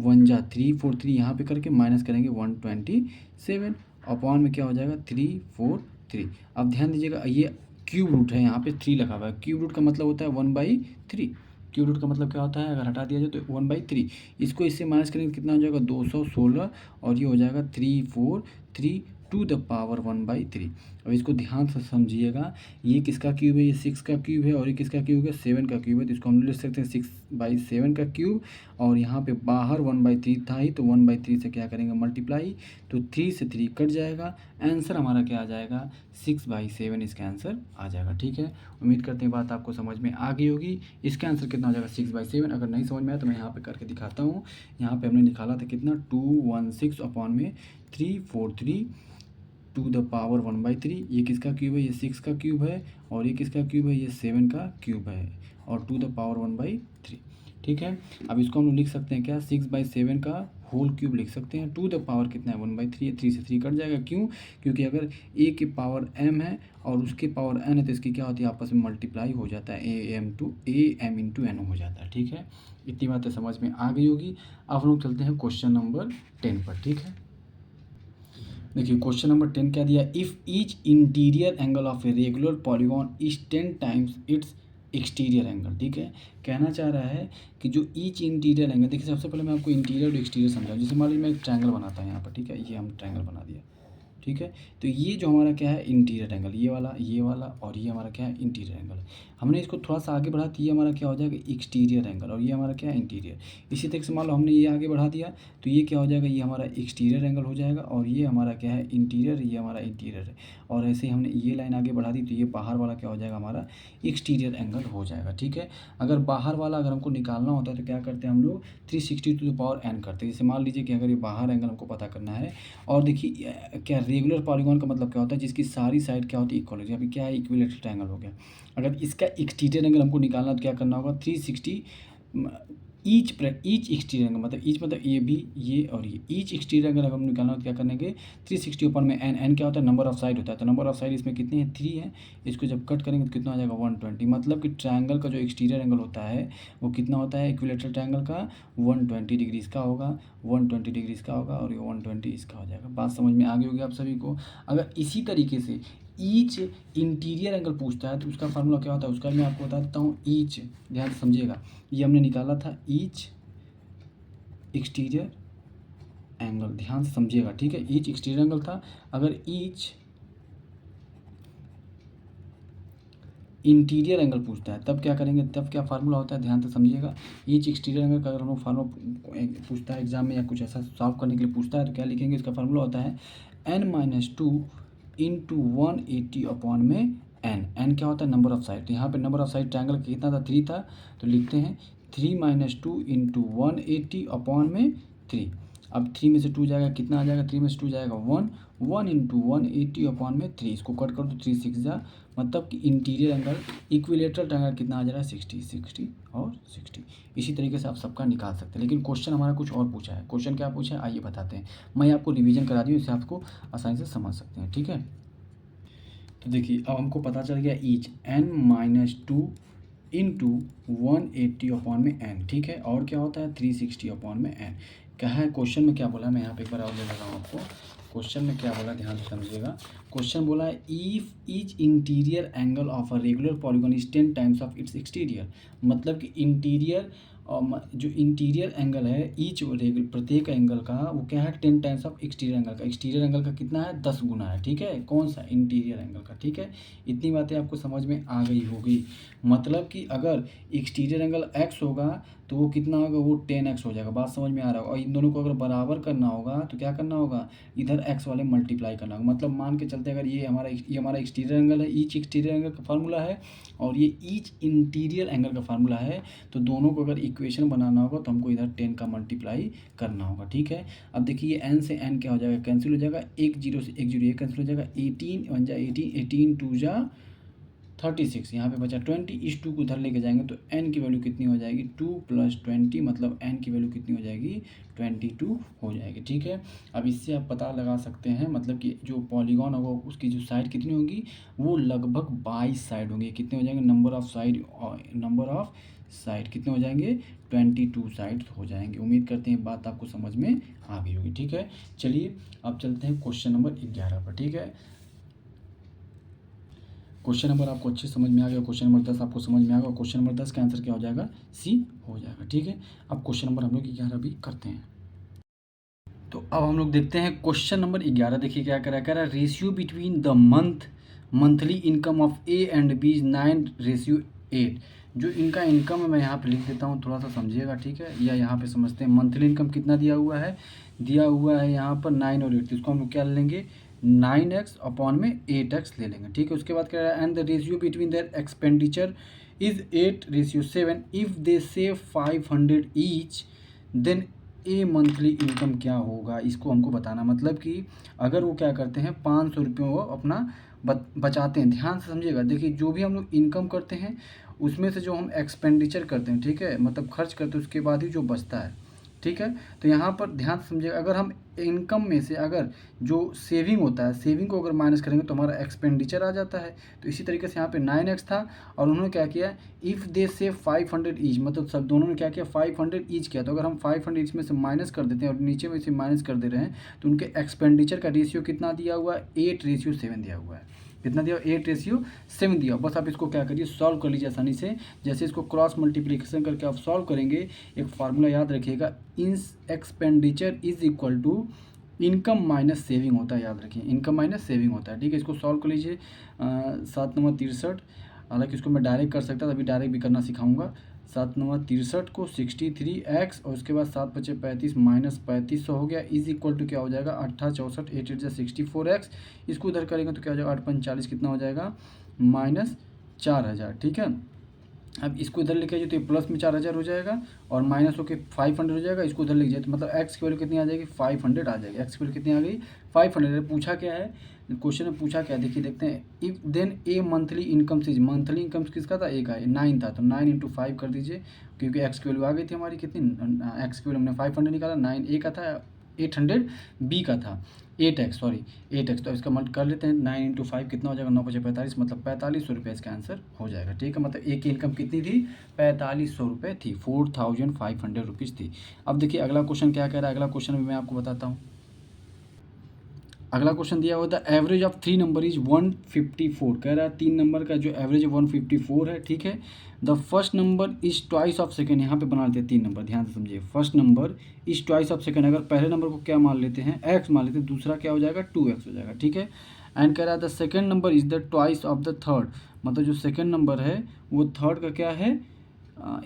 S1: 1 जा 3 4 3 यहाँ पे करके माइनस करेंगे 127 अपॉन में क्या हो जाएगा? 3 4 3। अब ध्यान दीजिएगा, ये क्यूब रूट है, यहाँ पे 3 लगा हुआ है। क्यूब रूट का मतलब होता है 1/3। क्यूब रूट का मतलब क्या होता है? अगर हटा दिया जाए तो 1/3। इसको इससे माइनस करेंगे कितना हो जाएगा? 216, और ये हो जाएगा 3 4 3 टू द पावर 1/3। अब इसको ध्यान से समझिएगा, ये किसका क्यूब है? ये 6 का क्यूब है, और ये किसका क्यूब है? 7 का क्यूब है। तो इसको हम लिख सकते हैं 6/7 का क्यूब, और यहाँ पे बाहर 1/3 था ही, तो 1/3 से क्या करेंगे? मल्टीप्लाई, तो 3 से 3 कट जाएगा। आंसर हमारा क्या आ जाएगा? 6/7 इसका आंसर आ जाएगा। ठीक है, उम्मीद करते हैं बात आपको समझ में आ गई होगी। इसका आंसर कितना हो जाएगा? 6/7। अगर नहीं समझ में आया तो मैं यहाँ पे करके दिखाता हूँ। यहाँ पे हमने निकाला था कितना? 216 अपॉन में 343 टू द पावर 1/3। ये किसका क्यूब है? ये 6 का क्यूब है, और ये किसका क्यूब है? ये 7 का क्यूब है, और टू द पावर 1/3। ठीक है, अब इसको हम लोग लिख सकते हैं क्या? 6/7 का होल क्यूब लिख सकते हैं। टू द पावर कितना है? 1/3 है। 3 से 3 कट जाएगा। क्यों? क्योंकि अगर ए की पावर m है और उसके पावर n है, तो इसकी क्या होती है? आपस में मल्टीप्लाई हो जाता है। am इंटू n हो जाता है। ठीक है, इतनी बातें समझ में आ गई होगी। अब हम लोग चलते हैं क्वेश्चन नंबर 10 पर। ठीक है, देखिए क्वेश्चन नंबर 10 क्या दिया, if each interior angle of a regular polygon is 10 times it's exterior angle. ठीक है, कहना चाह रहा है कि जो ईच इंटीरियर एंगल, देखिए सबसे पहले मैं आपको इंटीरियर और एक्सटीरियर समझाऊँ। जैसे मान लीजिए मैं एक ट्रायंगल बनाता हूँ यहाँ पर, ठीक है, ये हम ट्रायंगल बना दिया। ठीक है, तो ये जो हमारा क्या है इंटीरियर एंगल, ये वाला और ये हमारा क्या है इंटीरियर एंगल। हमने इसको थोड़ा सा आगे बढ़ा तो ये हमारा क्या हो जाएगा एक्सटीरियर एंगल, और ये हमारा क्या है इंटीरियर। इसी तरीके से मान लो हमने ये आगे बढ़ा दिया तो ये क्या हो जाएगा, ये हमारा एक्सटीरियर एंगल हो जाएगा, और ये हमारा क्या है इंटीरियर, ये हमारा इंटीरियर है। और ऐसे ही हमने ये लाइन आगे बढ़ा दी तो ये बाहर वाला क्या हो जाएगा हमारा एक्सटीरियर एंगल हो जाएगा। ठीक है, अगर बाहर वाला अगर हमको निकालना होता है तो क्या करते हैं हम लोग 360 टू द पावर n करते हैं। जैसे मान लीजिए कि अगर ये बाहर एंगल हमको पता करना है, और देखिए क्या रेगुलर पॉलीगॉन का मतलब क्या होता है, जिसकी सारी साइड क्या होती है इक्वल होती है। अभी क्या है इक्विलेटरल ट्रायंगल हो गया। अगर इसका एक्सटीरियर एंगल हमको निकालना तो क्या करना होगा 360 ईच एक्सटीरियर एंगल, मतलब ईच मतलब ये भी ये और ये ईच एक्सटीरियर एंगल अगर हम निकालना तो क्या करेंगे 360 ऊपर में n क्या होता है नंबर ऑफ साइड होता है। तो नंबर ऑफ साइड इसमें कितनी है 3 है। इसको जब कट करेंगे तो कितना हो जाएगा 120। मतलब कि ट्रायंगल का जो एक्सटीरियर एंगल होता है वो कितना होता है इक्विलेटरल ट्रायंगल का 120 डिग्री इसका होगा, 120 डिग्री इसका होगा, और ये 120 इसका हो जाएगा। बात समझ में आ गई होगी आप सभी को। अगर इसी तरीके से ईच इंटीरियर एंगल पूछता है तो उसका फार्मूला क्या होता है, उसका मैं आपको बता देता हूँ। ईच, ध्यान से समझिएगा, ये हमने निकाला था ईच एक्सटीरियर एंगल, ध्यान से समझिएगा। ठीक है, ईच एक्सटीरियर एंगल था। अगर ईच इंटीरियर एंगल पूछता है तब क्या करेंगे, तब क्या फार्मूला होता है, ध्यान से समझिएगा। ईच एक्सटीरियर एंगल का अगर हम फार्मूला पूछता है एग्जाम में या कुछ ऐसा सॉल्व करने के लिए पूछता है तो क्या लिखेंगे, इसका फार्मूला होता है n-2 इंटू 180 अपॉन में n क्या होता है नंबर ऑफ साइड। तो यहाँ पे नंबर ऑफ साइड ट्रायंगल कितना था 3 था, तो लिखते हैं 3-2 इंटू 180 अपॉन में 3। अब 3 में से 2 जाएगा कितना आ जाएगा, 3 में से 2 जाएगा 1 इंटू 180 अपॉन में 3। इसको कट कर दो 3 6 जा, मतलब कि इंटीरियर एंगल इक्विलेटरल ट्रायंगल कितना आ जा रहा है 60 और 60। इसी तरीके से आप सबका निकाल सकते हैं। लेकिन क्वेश्चन हमारा कुछ और पूछा है। क्वेश्चन क्या पूछा है आइए बताते हैं। मैं आपको रिवीजन करा दी हूँ, इससे आपको आसानी से समझ सकते हैं। ठीक है, तो देखिए अब हमको पता चल गया ईच n-2 इंटू 180 अपॉन में n। ठीक है, और क्या होता है 360 अपॉन में n। क्या है क्वेश्चन में क्या बोला है, मैं यहाँ पे एक बार और ले लगा हूँ आपको। क्वेश्चन में क्या बोला ध्यान से समझिएगा। क्वेश्चन बोला है if each interior angle of a regular polygon is 10 times of its exterior. मतलब कि इंटीरियर जो इंटीरियर एंगल है ईच प्रत्येक एंगल का वो क्या है 10 टाइम्स ऑफ एक्सटीरियर एंगल का। एक्सटीरियर एंगल का कितना है 10 गुना है। ठीक है, कौन सा इंटीरियर एंगल का। ठीक है, इतनी बातें आपको समझ में आ गई होगी। मतलब कि अगर एक्सटीरियर एंगल x होगा तो वो कितना होगा, वो 10x हो जाएगा। बात समझ में आ रहा होगा। और इन दोनों को अगर बराबर करना होगा तो क्या करना होगा, इधर x वाले मल्टीप्लाई करना होगा। मतलब मान के चलते अगर ये हमारा एक्सटीरियर एंगल है, ईच एक्सटीरियर एंगल का फार्मूला है, और ये ईच इंटीरियर एंगल का फार्मूला है, तो दोनों को अगर इक्वेशन बनाना होगा तो हमको इधर 10 का मल्टीप्लाई करना होगा। ठीक है, अब देखिए n से n क्या हो जाएगा कैंसिल हो जाएगा, 1 0 से 1 0 ये कैंसिल हो जाएगा, 18 1 जा 18, 18 2 जा 36, यहाँ पे बचा 20। इस 2 को उधर लेके जाएंगे तो n की वैल्यू कितनी हो जाएगी 2 + 20, मतलब n की वैल्यू कितनी हो जाएगी 22 हो जाएगी। ठीक है, अब इससे आप पता लगा सकते हैं मतलब कि जो पॉलीगॉन होगा उसकी जो साइड कितनी होगी, वो लगभग 22 साइड होंगे। कितने हो जाएंगे नंबर ऑफ साइड कितने हो जाएंगे 22 साइड हो जाएंगे। उम्मीद करते हैं बात आपको समझ में आ गई होगी। ठीक है, चलिए अब चलते हैं क्वेश्चन नंबर 11 पर। ठीक है, क्वेश्चन नंबर आपको अच्छे समझ में आ गया, क्वेश्चन नंबर 10 आपको समझ में आ गया। क्वेश्चन नंबर 10 का आंसर क्या हो जाएगा सी हो जाएगा। ठीक है, अब क्वेश्चन नंबर हम लोग 11 भी करते हैं। तो अब हम लोग देखते हैं क्वेश्चन नंबर 11। देखिए क्या कह रहा है ratio between the monthly income of A and B is 9:8। जो इनका इनकम है मैं यहाँ पे लिख देता हूँ, थोड़ा सा समझिएगा। ठीक है, या यहाँ पे समझते हैं मंथली इनकम कितना दिया हुआ है यहाँ पर 9 और 8। तो इसको हम लोग क्या लेंगे 9x अपॉन में 8x ले लेंगे। ठीक है, उसके बाद कह रहा है and the ratio between their expenditure is 8:7। If they save 500 each then A monthly income क्या होगा, इसको हमको बताना। मतलब कि अगर वो क्या करते हैं 500 रुपये वो अपना बचाते हैं। ध्यान से समझिएगा, देखिए जो भी हम लोग इनकम करते हैं उसमें से जो हम एक्सपेंडिचर करते हैं, ठीक है, मतलब खर्च करते हैं, उसके बाद ही जो बचता है। ठीक है, तो यहाँ पर ध्यान से समझिएगा, अगर हम इनकम में से अगर जो सेविंग होता है, सेविंग को अगर माइनस करेंगे तो हमारा एक्सपेंडिचर आ जाता है। तो इसी तरीके से यहाँ पे 9x था और उन्होंने क्या किया, इफ़ दे सेव 500 ईच, मतलब सब दोनों ने क्या किया 500 ईच किया। तो अगर हम 500 ईच में से माइनस कर देते हैं और नीचे में से माइनस कर दे रहे हैं तो उनके एक्सपेंडिचर का रेशियो कितना दिया हुआ है, 8:7 दिया हुआ है। कितना दिया, 8:7 दिया। बस आप इसको क्या करिए, सॉल्व कर लीजिए आसानी से। जैसे इसको क्रॉस मल्टीप्लिकेशन करके आप सॉल्व करेंगे, एक फार्मूला याद रखिएगा, expenditure is equal to income minus saving होता है, याद रखिए इनकम माइनस सेविंग होता है। ठीक है, इसको सॉल्व कर लीजिए। 7 नंबर 63, हालांकि इसको मैं डायरेक्ट कर सकता था, अभी डायरेक्ट भी करना सिखाऊंगा। 7 नंबर 63 को 63x और उसके बाद 7 बचे 35 माइनस 3500 हो गया, इज इक्वल टू क्या हो जाएगा 8 64, 8 8 64x। इसको उधर करेंगे तो क्या हो जाएगा 8 5 40, कितना हो जाएगा माइनस 4000। ठीक है, अब इसको इधर लेके जाइए तो ये प्लस में 4000 हो जाएगा और माइनस होके 500 हो जाएगा। इसको उधर लेके जाए तो मतलब एक्स की वैल्यू कितनी आ जाएगी, 500 आ जाएगी। एक्स की वैल्यू कितनी आ गई, 500। पूछा क्या है, क्वेश्चन में पूछा क्या है, देखिए देखते हैं। If then A monthly income sees, monthly income किसका था, ए का, 9 था, तो 9 × 5 कर दीजिए, क्योंकि एक्स की वैल्यू आ गई थी हमारी कितनी, एक्स की वैल्यू हमने 500 निकाला, 9 ए का था, 800 बी का था, 8x। तो इसका मल्ट कर लेते हैं, 9 × 5 कितना हो जाएगा, 9 × 45, मतलब 4500 रुपये इसका आंसर हो जाएगा। ठीक है, मतलब एक की इनकम कितनी थी, 4500 रुपये थी, 4500 रुपीज़ थी। अब देखिए अगला क्वेश्चन क्या कह रहा है, अगला क्वेश्चन भी मैं आपको बताता हूँ। अगला क्वेश्चन दिया हुआ था, एवरेज ऑफ 3 नंबर इज 154। कह रहा है 3 नंबर का जो एवरेज है 154 है। ठीक है, the first number is twice of second, यहाँ पे बना लेते हैं 3 नंबर, ध्यान से समझिए। First number is twice of second, अगर पहले नंबर को क्या मान लेते हैं, x मान लेते हैं, दूसरा क्या हो जाएगा 2x हो जाएगा। ठीक है, एंड कह रहा है the second number is the twice of the third, मतलब जो सेकेंड नंबर है वो थर्ड का क्या है,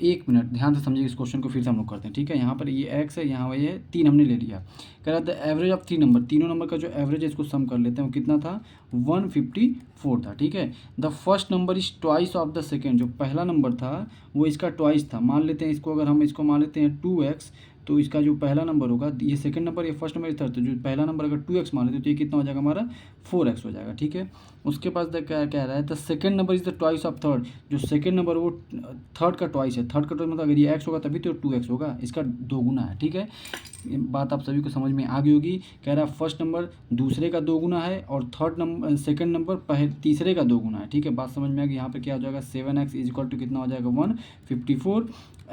S1: 1 मिनट ध्यान से समझिए इस क्वेश्चन को, फिर से हम लोग करते हैं। ठीक है, यहाँ पर ये x है, यहाँ ये 3 हमने ले लिया। कह रहा था एवरेज ऑफ 3 नंबर, तीनों नंबर का जो एवरेज है इसको सम कर लेते हैं, वो कितना था 154 था। ठीक है, the first number is twice of the second, जो पहला नंबर था वो इसका ट्वाइस था। मान लेते हैं इसको, अगर हम इसको मान लेते हैं 2x, तो इसका जो पहला नंबर होगा, ये सेकंड नंबर, ये फर्स्ट नंबर, ये थर्ड, तो जो पहला नंबर अगर 2x मान लेते तो ये कितना हो जाएगा हमारा 4x हो जाएगा। ठीक है, उसके पास क्या कह रहा है, the second number is the twice of third, जो सेकंड नंबर वो थर्ड का ट्वाइस है। थर्ड का ट्वाइस मतलब अगर ये x होगा तभी तो 2x होगा, इसका 2 गुना है। ठीक है, बात आप सभी को समझ में आ गई होगी। कह रहा है फर्स्ट नंबर दूसरे का 2 गुना है और थर्ड नंबर सेकंड नंबर तीसरे का 2 गुना है। ठीक है, बात समझ में आ गई। यहाँ पे क्या हो जाएगा 7x इज इक्वल टू कितना हो जाएगा 154,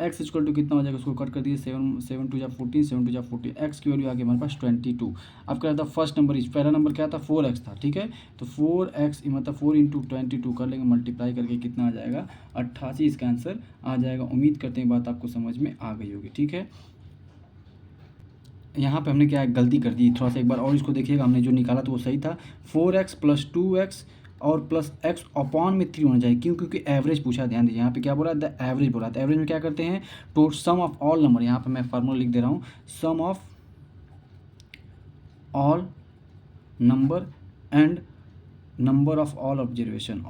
S1: x इक्वल टू कितना हो जाएगा, उसको कट कर दिए, 7 2 जा 14, 7 2 जा 14, x की वैल्यू आ गई हमारे पास 22। अब कह रहा था फर्स्ट नंबर इज, पहला नंबर क्या था 4x था। ठीक है, तो 4x मतलब 4 × 22 कर लेंगे, मल्टीप्लाई करके कितना आ जाएगा 88, इसका आंसर आ जाएगा। उम्मीद करते हैं बात आपको समझ में आ गई होगी। ठीक है, यहाँ पे हमने क्या गलती कर दी, थोड़ा सा एक बार और इसको देखिएगा, हमने जो निकाला तो वो सही था। 4x + 2x और प्लस x अपॉन में 3 होना चाहिए, क्यों, क्योंकि एवरेज पूछा। ध्यान दीजिए यहाँ पे क्या बोला, द एवरेज बोला। तो एवरेज में क्या करते हैं, total sum of all number, यहाँ पे मैं फार्मूला लिख दे रहा हूँ, sum of all number and number of all observation,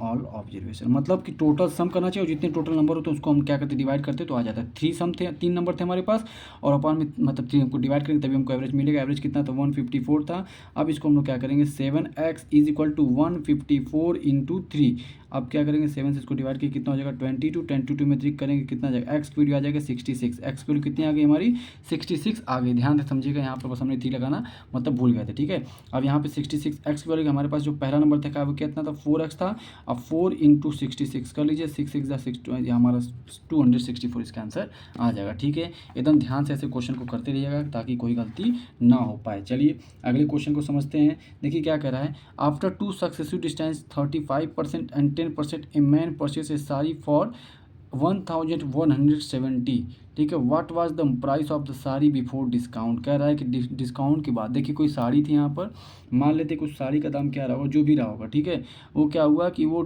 S1: मतलब कि टोटल सम करना चाहिए और जितने टोटल नंबर होते हैं उसको हम क्या करते हैं, डिवाइड करते तो आ जाता है। 3 सम थे, 3 नंबर थे हमारे पास और अपॉन में मतलब 3 हमको डिवाइड करेंगे तभी हमको एवरेज मिलेगा। एवरेज कितना था 154 था। अब इसको हम लोग क्या करेंगे, 7x इज इक्वल टू 154 × 3। अब क्या करेंगे, 7 से इसको डिवाइड करके कितना हो जाएगा 22, 22 में 3 करेंगे कितना आ जाएगा, एक्स की वैल्यू आ जाएगा 66। एक्स की वैल्यू कितनी आ गई हमारी 66 आ गई। ध्यान से समझिएगा, यहाँ पर बस हमने 3 लगाना मतलब भूल गए थे। ठीक है, अब यहाँ पे 66 एक्स की वैल्यू, हमारे पास जो पहला नंबर था वो कितना था 4x था। अब 4 × 66 कर लीजिए, 6 6 6 हमारा 264 इसका आंसर आ जाएगा। ठीक है, एकदम ध्यान से ऐसे क्वेश्चन को करते रहिएगा ताकि कोई गलती ना हो पाए। चलिए अगले क्वेश्चन को समझते हैं। देखिए क्या कह रहा है, after 2 successive distance 35% and 10% a man purchase a sari for 1170। ठीक है, what was the price of the sari before discount. कह रहा है कि डिस्काउंट के बाद, देखिए कोई साड़ी थी यहाँ पर, मान लेते कुछ साड़ी का दाम क्या रहा होगा, जो भी रहा होगा। ठीक है, वो क्या हुआ कि वो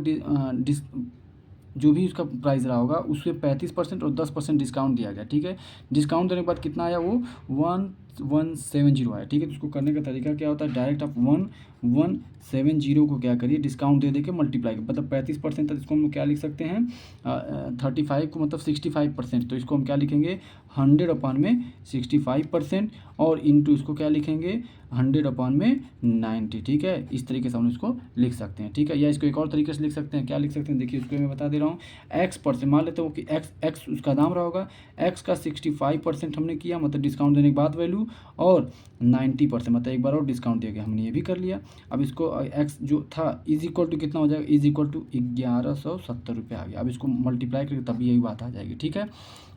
S1: जो भी उसका प्राइस रहा होगा उससे 35% और 10% डिस्काउंट दिया गया। ठीक है, डिस्काउंट देने के बाद कितना आया, वो 1170 आया। ठीक है, तो उसको करने का तरीका क्या होता है, डायरेक्ट आप 1170 को क्या करिए, डिस्काउंट दे के मल्टीप्लाई, मतलब 35% तक इसको हम क्या लिख सकते हैं 35 को मतलब 65%, तो इसको हम क्या लिखेंगे 100/65% और इंटू इसको क्या लिखेंगे 100/90, ठीक है। इस तरीके से हम इसको लिख सकते हैं, ठीक है। या इसको एक और तरीके से लिख सकते हैं, क्या लिख सकते हैं देखिए, इसको मैं बता दे रहा हूँ। x% मान लेते हो कि x उसका दाम रहा होगा, x का 65% हमने किया मतलब डिस्काउंट देने के बाद वैल्यू, और 90% मतलब एक बार और डिस्काउंट दिया गया, हमने ये भी कर लिया। अब इसको x जो था इज इक्वल टू कितना हो जाएगा, इज इक्वल टू 1170 रुपये आ गया। अब इसको मल्टीप्लाई करके तभी यही बात आ जाएगी, ठीक है।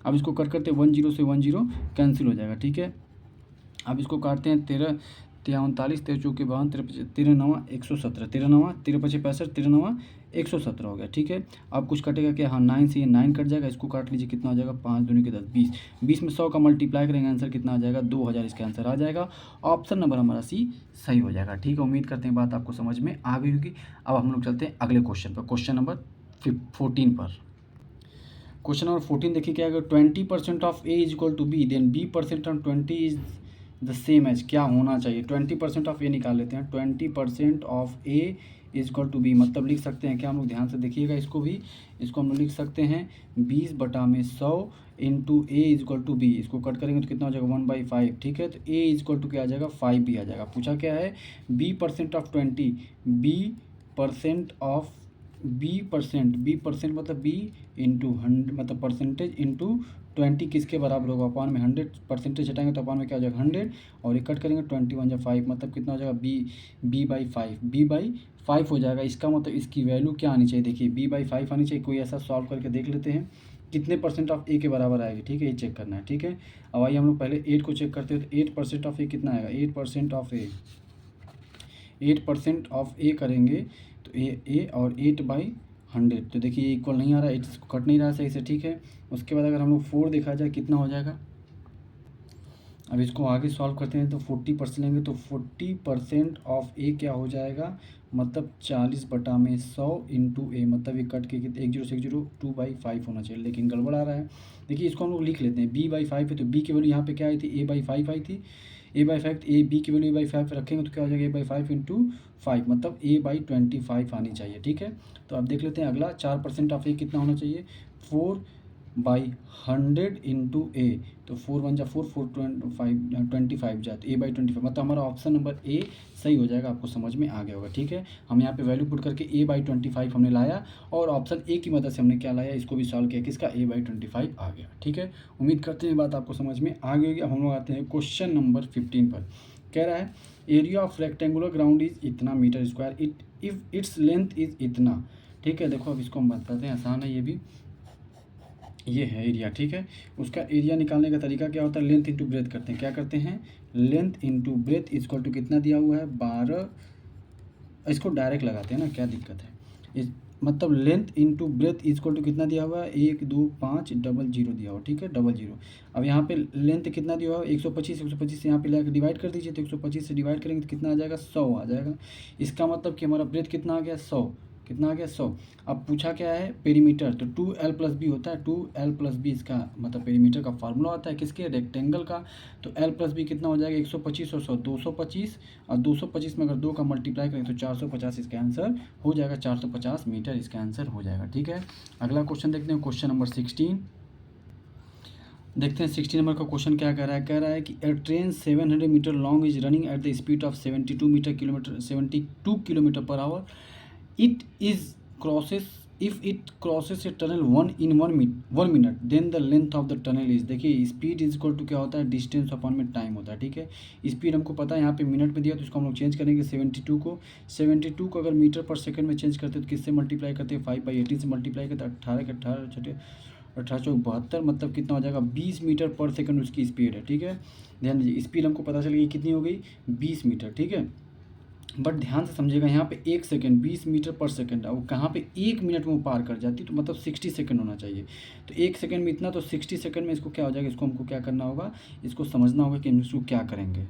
S1: अब इसको करते 10 से 10 कैंसिल हो जाएगा, ठीक है। अब इसको काटते हैं 13 39 13 चौके 52 13 9 117 13 9 13 5 65 13 9 117 हो गया, ठीक है। अब कुछ कटेगा क्या, हाँ 9 से ये 9 कट जाएगा, इसको काट लीजिए कितना हो जाएगा 5 दूनी के 10 20 20 में 100 का मल्टीप्लाई करेंगे आंसर कितना आ जाएगा 2000, इसका आंसर आ जाएगा। ऑप्शन नंबर हमारा सी सही हो जाएगा, ठीक है। उम्मीद करते हैं बात आपको समझ में आ गई होगी। अब हम लोग चलते हैं अगले क्वेश्चन पर, क्वेश्चन नंबर 14 पर। क्वेश्चन नंबर 14 देखिए क्या है, 20% of A is equal to B then b% of 20 is the same as, क्या होना चाहिए। 20% ऑफ ए निकाल लेते हैं, 20% of A is equal to B, मतलब लिख सकते हैं क्या हम लोग, ध्यान से देखिएगा इसको भी, इसको हम लोग लिख सकते हैं 20/100 into A is equal to B. इसको कट करेंगे तो कितना हो जाएगा 1/5, ठीक है। तो ए इज इक्वल टू क्या आ जाएगा 5 भी आ जाएगा। पूछा क्या है b% of 20, b% of b% मतलब b इंटू 100 मतलब परसेंटेज इंटू 20 किसके बराबर होगा, अपॉन में 100% हटाएंगे तो अपॉन में क्या हो जाएगा 100, और ये कट करेंगे 21 या 5 मतलब कितना हो जाएगा b/5 हो जाएगा। इसका मतलब इसकी वैल्यू क्या आनी चाहिए, देखिए b/5 आनी चाहिए। कोई ऐसा सॉल्व करके देख लेते हैं कितने परसेंट ऑफ ए के बराबर आएगी, ठीक है, ये चेक करना है, ठीक है। अब आइए हम लोग पहले 8 को चेक करते हैं, तो 8% ऑफ ए कितना आएगा, 8% ऑफ ए करेंगे तो ए और 8/100, तो देखिए ये इक्वल नहीं आ रहा है, 8 इसको कट नहीं रहा है सही से, ठीक है। उसके बाद अगर हम लोग 4 देखा जाए कितना हो जाएगा, अब इसको आगे सॉल्व करते हैं तो 40% लेंगे तो 40% ऑफ ए क्या हो जाएगा, मतलब 40/100 इंटू ए, मतलब ये कट के 10 से 10 2/5 होना चाहिए, लेकिन गड़बड़ आ रहा है। देखिए इसको हम लोग लिख लेते हैं b/5 है, तो b की वैल्यू यहाँ पे क्या आई थी a/5 आई थी, a/5 ए बी की वैल्यू a/5 रखेंगे तो क्या हो जाएगा a/5 इंटू 5 मतलब a/25 आनी चाहिए, ठीक है। तो अब देख लेते हैं अगला 4% ऑफ ए कितना होना चाहिए 4/100 इंटू ए, तो 4 1 जा 4 4 25 जाते a/25 मतलब हमारा ऑप्शन नंबर ए सही हो जाएगा। आपको समझ में आ गया होगा, ठीक है। हम यहाँ पे वैल्यू पुट करके a/25 हमने लाया और ऑप्शन ए की मदद से हमने क्या लाया, इसको भी सॉल्व किया, किसका a/25 आ गया, ठीक है। उम्मीद करते हैं बात आपको समझ में आ गई होगी। अब हम लोग आते हैं क्वेश्चन नंबर 15 पर। कह रहा है area of rectangular ground is इतना metre square, if its length is इतना, ठीक है। देखो अब इसको हम बताते हैं, आसान है ये भी, ये है एरिया, ठीक है। उसका एरिया निकालने का तरीका क्या होता है, लेंथ इंटू ब्रेथ करते हैं, क्या करते हैं length into breadth equal to कितना दिया हुआ है 12, इसको डायरेक्ट लगाते हैं ना, क्या दिक्कत है, इस मतलब length into breadth equal to कितना दिया हुआ है 1 2 5 00 दिया हुआ, ठीक है 00। अब यहाँ पे लेंथ कितना दिया हुआ है 125 से यहाँ पे लाकर डिवाइड कर दीजिए, तो 125 से डिवाइड करेंगे तो कितना आ जाएगा 100 आ जाएगा। इसका मतलब कि हमारा ब्रेथ कितना आ गया 100, कितना आ गया 100। अब पूछा क्या है पेरीमीटर, तो 2l+b होता है, 2l+b इसका मतलब पेरीमीटर का फार्मूला होता है किसके, रेक्टेंगल का। तो l+b कितना हो जाएगा 125 और 100 225, और 225 में अगर 2 का मल्टीप्लाई करें तो 450 इसका आंसर हो जाएगा, 450 मीटर इसका आंसर हो जाएगा, ठीक है। अगला क्वेश्चन देखते हैं, क्वेश्चन नंबर 16 देखते हैं। 16 नंबर का क्वेश्चन क्या कह रहा है कि a train 700 metre long is running at the speed of 72 kilometre per hour, it is crosses if it crosses a tunnel 1 minute then the length of the tunnel is, देखिए स्पीड इज इक्वल टू क्या होता है डिस्टेंस अपॉन में टाइम होता है, ठीक है। स्पीड हमको पता है यहाँ पे मिनट में दिया, तो इसको हम लोग चेंज करेंगे 72 को अगर मीटर पर सेकंड में चेंज करते हैं तो किससे मल्टीप्लाई करते हैं 5/18 से मल्टीप्लाई करते हैं, 18 के 18 छठे 1872 मतलब कितना हो जाएगा 20 मीटर पर सेकंड उसकी स्पीड है, ठीक है। ध्यान दीजिए स्पीड हमको पता चल गई कितनी हो गई 20 मीटर, ठीक है। बट ध्यान से समझिएगा यहाँ पे 1 सेकंड 20 मीटर पर सेकंड है, वो कहाँ पे 1 मिनट में वो पार कर जाती, तो मतलब 60 सेकंड होना चाहिए। तो 1 सेकंड में इतना, तो 60 सेकंड में इसको क्या हो जाएगा, इसको हमको क्या करना होगा, इसको समझना होगा कि हम इसको क्या करेंगे।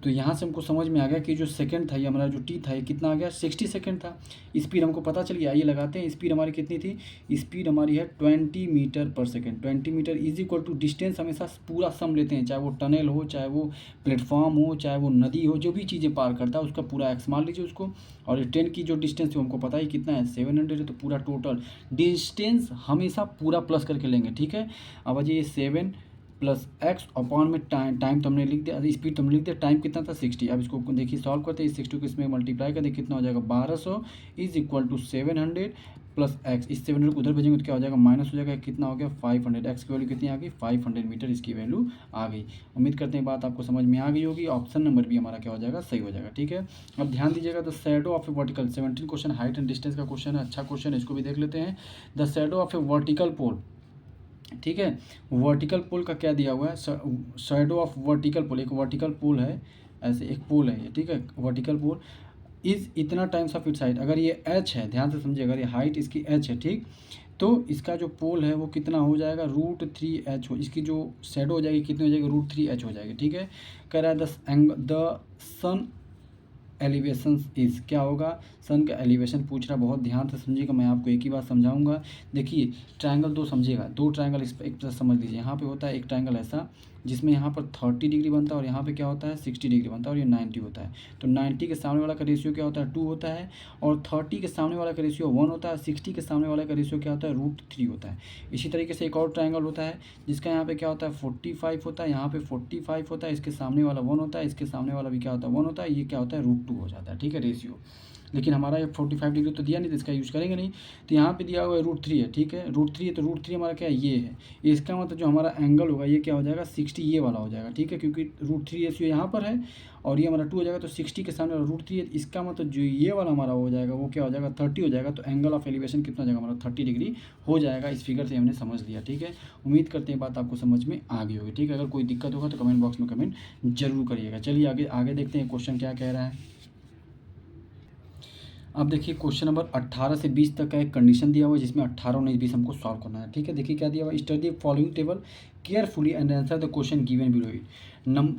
S1: तो यहाँ से हमको समझ में आ गया कि जो सेकंड था ये हमारा जो टी था ये कितना आ गया 60 सेकंड था। स्पीड हमको पता चल गया। आइए लगाते हैं, स्पीड हमारी कितनी थी, स्पीड हमारी है 20 metre per second. 20 metre is equal to distance हमेशा पूरा सम लेते हैं, चाहे वो टनल हो, चाहे वो प्लेटफॉर्म हो, चाहे वो नदी हो, जो भी चीज़ें पार करता है उसका पूरा एक्स मान लीजिए उसको। और ये ट्रेन की जो डिस्टेंस है हमको पता ही कितना है 700 है, तो पूरा टोटल डिस्टेंस हमेशा पूरा प्लस करके लेंगे, ठीक है। अब अजय ये 7 प्लस एक्स अपॉन में टाइम तो हमने लिख दिया, स्पीड तो हमने लिख दिया, टाइम कितना था 60। अब इसको देखिए सॉल्व करते हैं, 60 को इसमें मल्टीप्लाई कर दें कितना हो जाएगा 1200 is equal to 700 plus X. इस 700 को उधर भेजेंगे तो क्या हो जाएगा माइनस हो जाएगा, कितना हो गया 500। एक्स की वैल्यू कितनी आ गई 500 मीटर इसकी वैल्यू आ गई। उम्मीद करते हैं बात आपको समझ में आ गई होगी। ऑप्शन नंबर भी हमारा क्या हो जाएगा सही हो जाएगा, ठीक है। अब ध्यान दीजिएगा, the shadow of a vertical 17 question height and distance का क्वेश्चन है, अच्छा क्वेश्चन है, इसको भी देख लेते हैं। The shadow of a vertical pole, ठीक है। वर्टिकल पोल का क्या दिया हुआ है, शैडो ऑफ वर्टिकल पोल, एक वर्टिकल पोल है, ऐसे एक पोल है ये, ठीक है। वर्टिकल पोल इज इतना टाइम्स ऑफ इट्स हाइट, अगर ये एच है, ध्यान से समझिए, अगर ये हाइट इसकी एच है, ठीक, तो इसका जो पोल है वो कितना हो जाएगा √3h हो, इसकी जो शैडो हो जाएगी कितनी हो जाएगी √3h हो जाएगी, ठीक है। कह रहा है द सन एलिवेशन इज़, क्या होगा, सन का एलिवेशन पूछ रहा, बहुत ध्यान से समझिएगा, मैं आपको एक ही बात समझाऊंगा। देखिए ट्रायंगल दो समझिएगा, दो ट्रायंगल इस एक तरह समझ लीजिए। यहाँ पे होता है एक ट्रायंगल ऐसा जिसमें यहाँ पर 30 डिग्री बनता है और यहाँ पे क्या होता है 60 डिग्री बनता है और ये 90 होता है। तो 90 के सामने वाला का रेशियो क्या होता है 2 होता है, और 30 के सामने वाला का रेशियो 1 होता है, 60 के सामने वाला का रेशियो क्या होता है √3 होता है। इसी तरीके से एक और ट्रायंगल होता है जिसका यहाँ पे क्या होता है 45 होता है, यहाँ पे 45 होता है, इसके सामने वाला 1 होता है, इसके सामने वाला भी क्या होता है 1 होता है, ये क्या होता है √2 हो जाता है, ठीक है, रेशियो। लेकिन हमारा ये 45 डिग्री तो दिया नहीं, तो इसका यूज़ करेंगे नहीं। तो यहाँ पे दिया हुआ है √3 है, ठीक है, √3 है, तो √3 हमारा क्या है ये है। इसका मतलब जो हमारा एंगल होगा ये क्या हो जाएगा 60 ये वाला हो जाएगा, ठीक है, क्योंकि √3 रेशियो यहाँ पर है और ये हमारा 2 हो जाएगा, तो 60 के सामने √3 है, इसका मतलब जो ये वाला हमारा हो जाएगा वो क्या हो जाएगा 30 हो जाएगा। तो एंगल ऑफ एलिवेशन कितना हो जाएगा हमारा 30 डिग्री हो जाएगा। इस फिगर से हमने समझ लिया, ठीक है। उम्मीद करते हैं बात आपको समझ में आ गई होगी, ठीक है। अगर कोई दिक्कत होगा तो कमेंट बॉक्स में कमेंट जरूर करिएगा। चलिए आगे आगे देखते हैं क्वेश्चन क्या कह रहा है। अब देखिए क्वेश्चन नंबर 18 से 20 तक का एक कंडीशन दिया हुआ है जिसमें 18, 19, 20 हमको सॉल्व करना है, ठीक है। देखिए क्या दिया हुआ है, study following table carefully and answer the question given below it.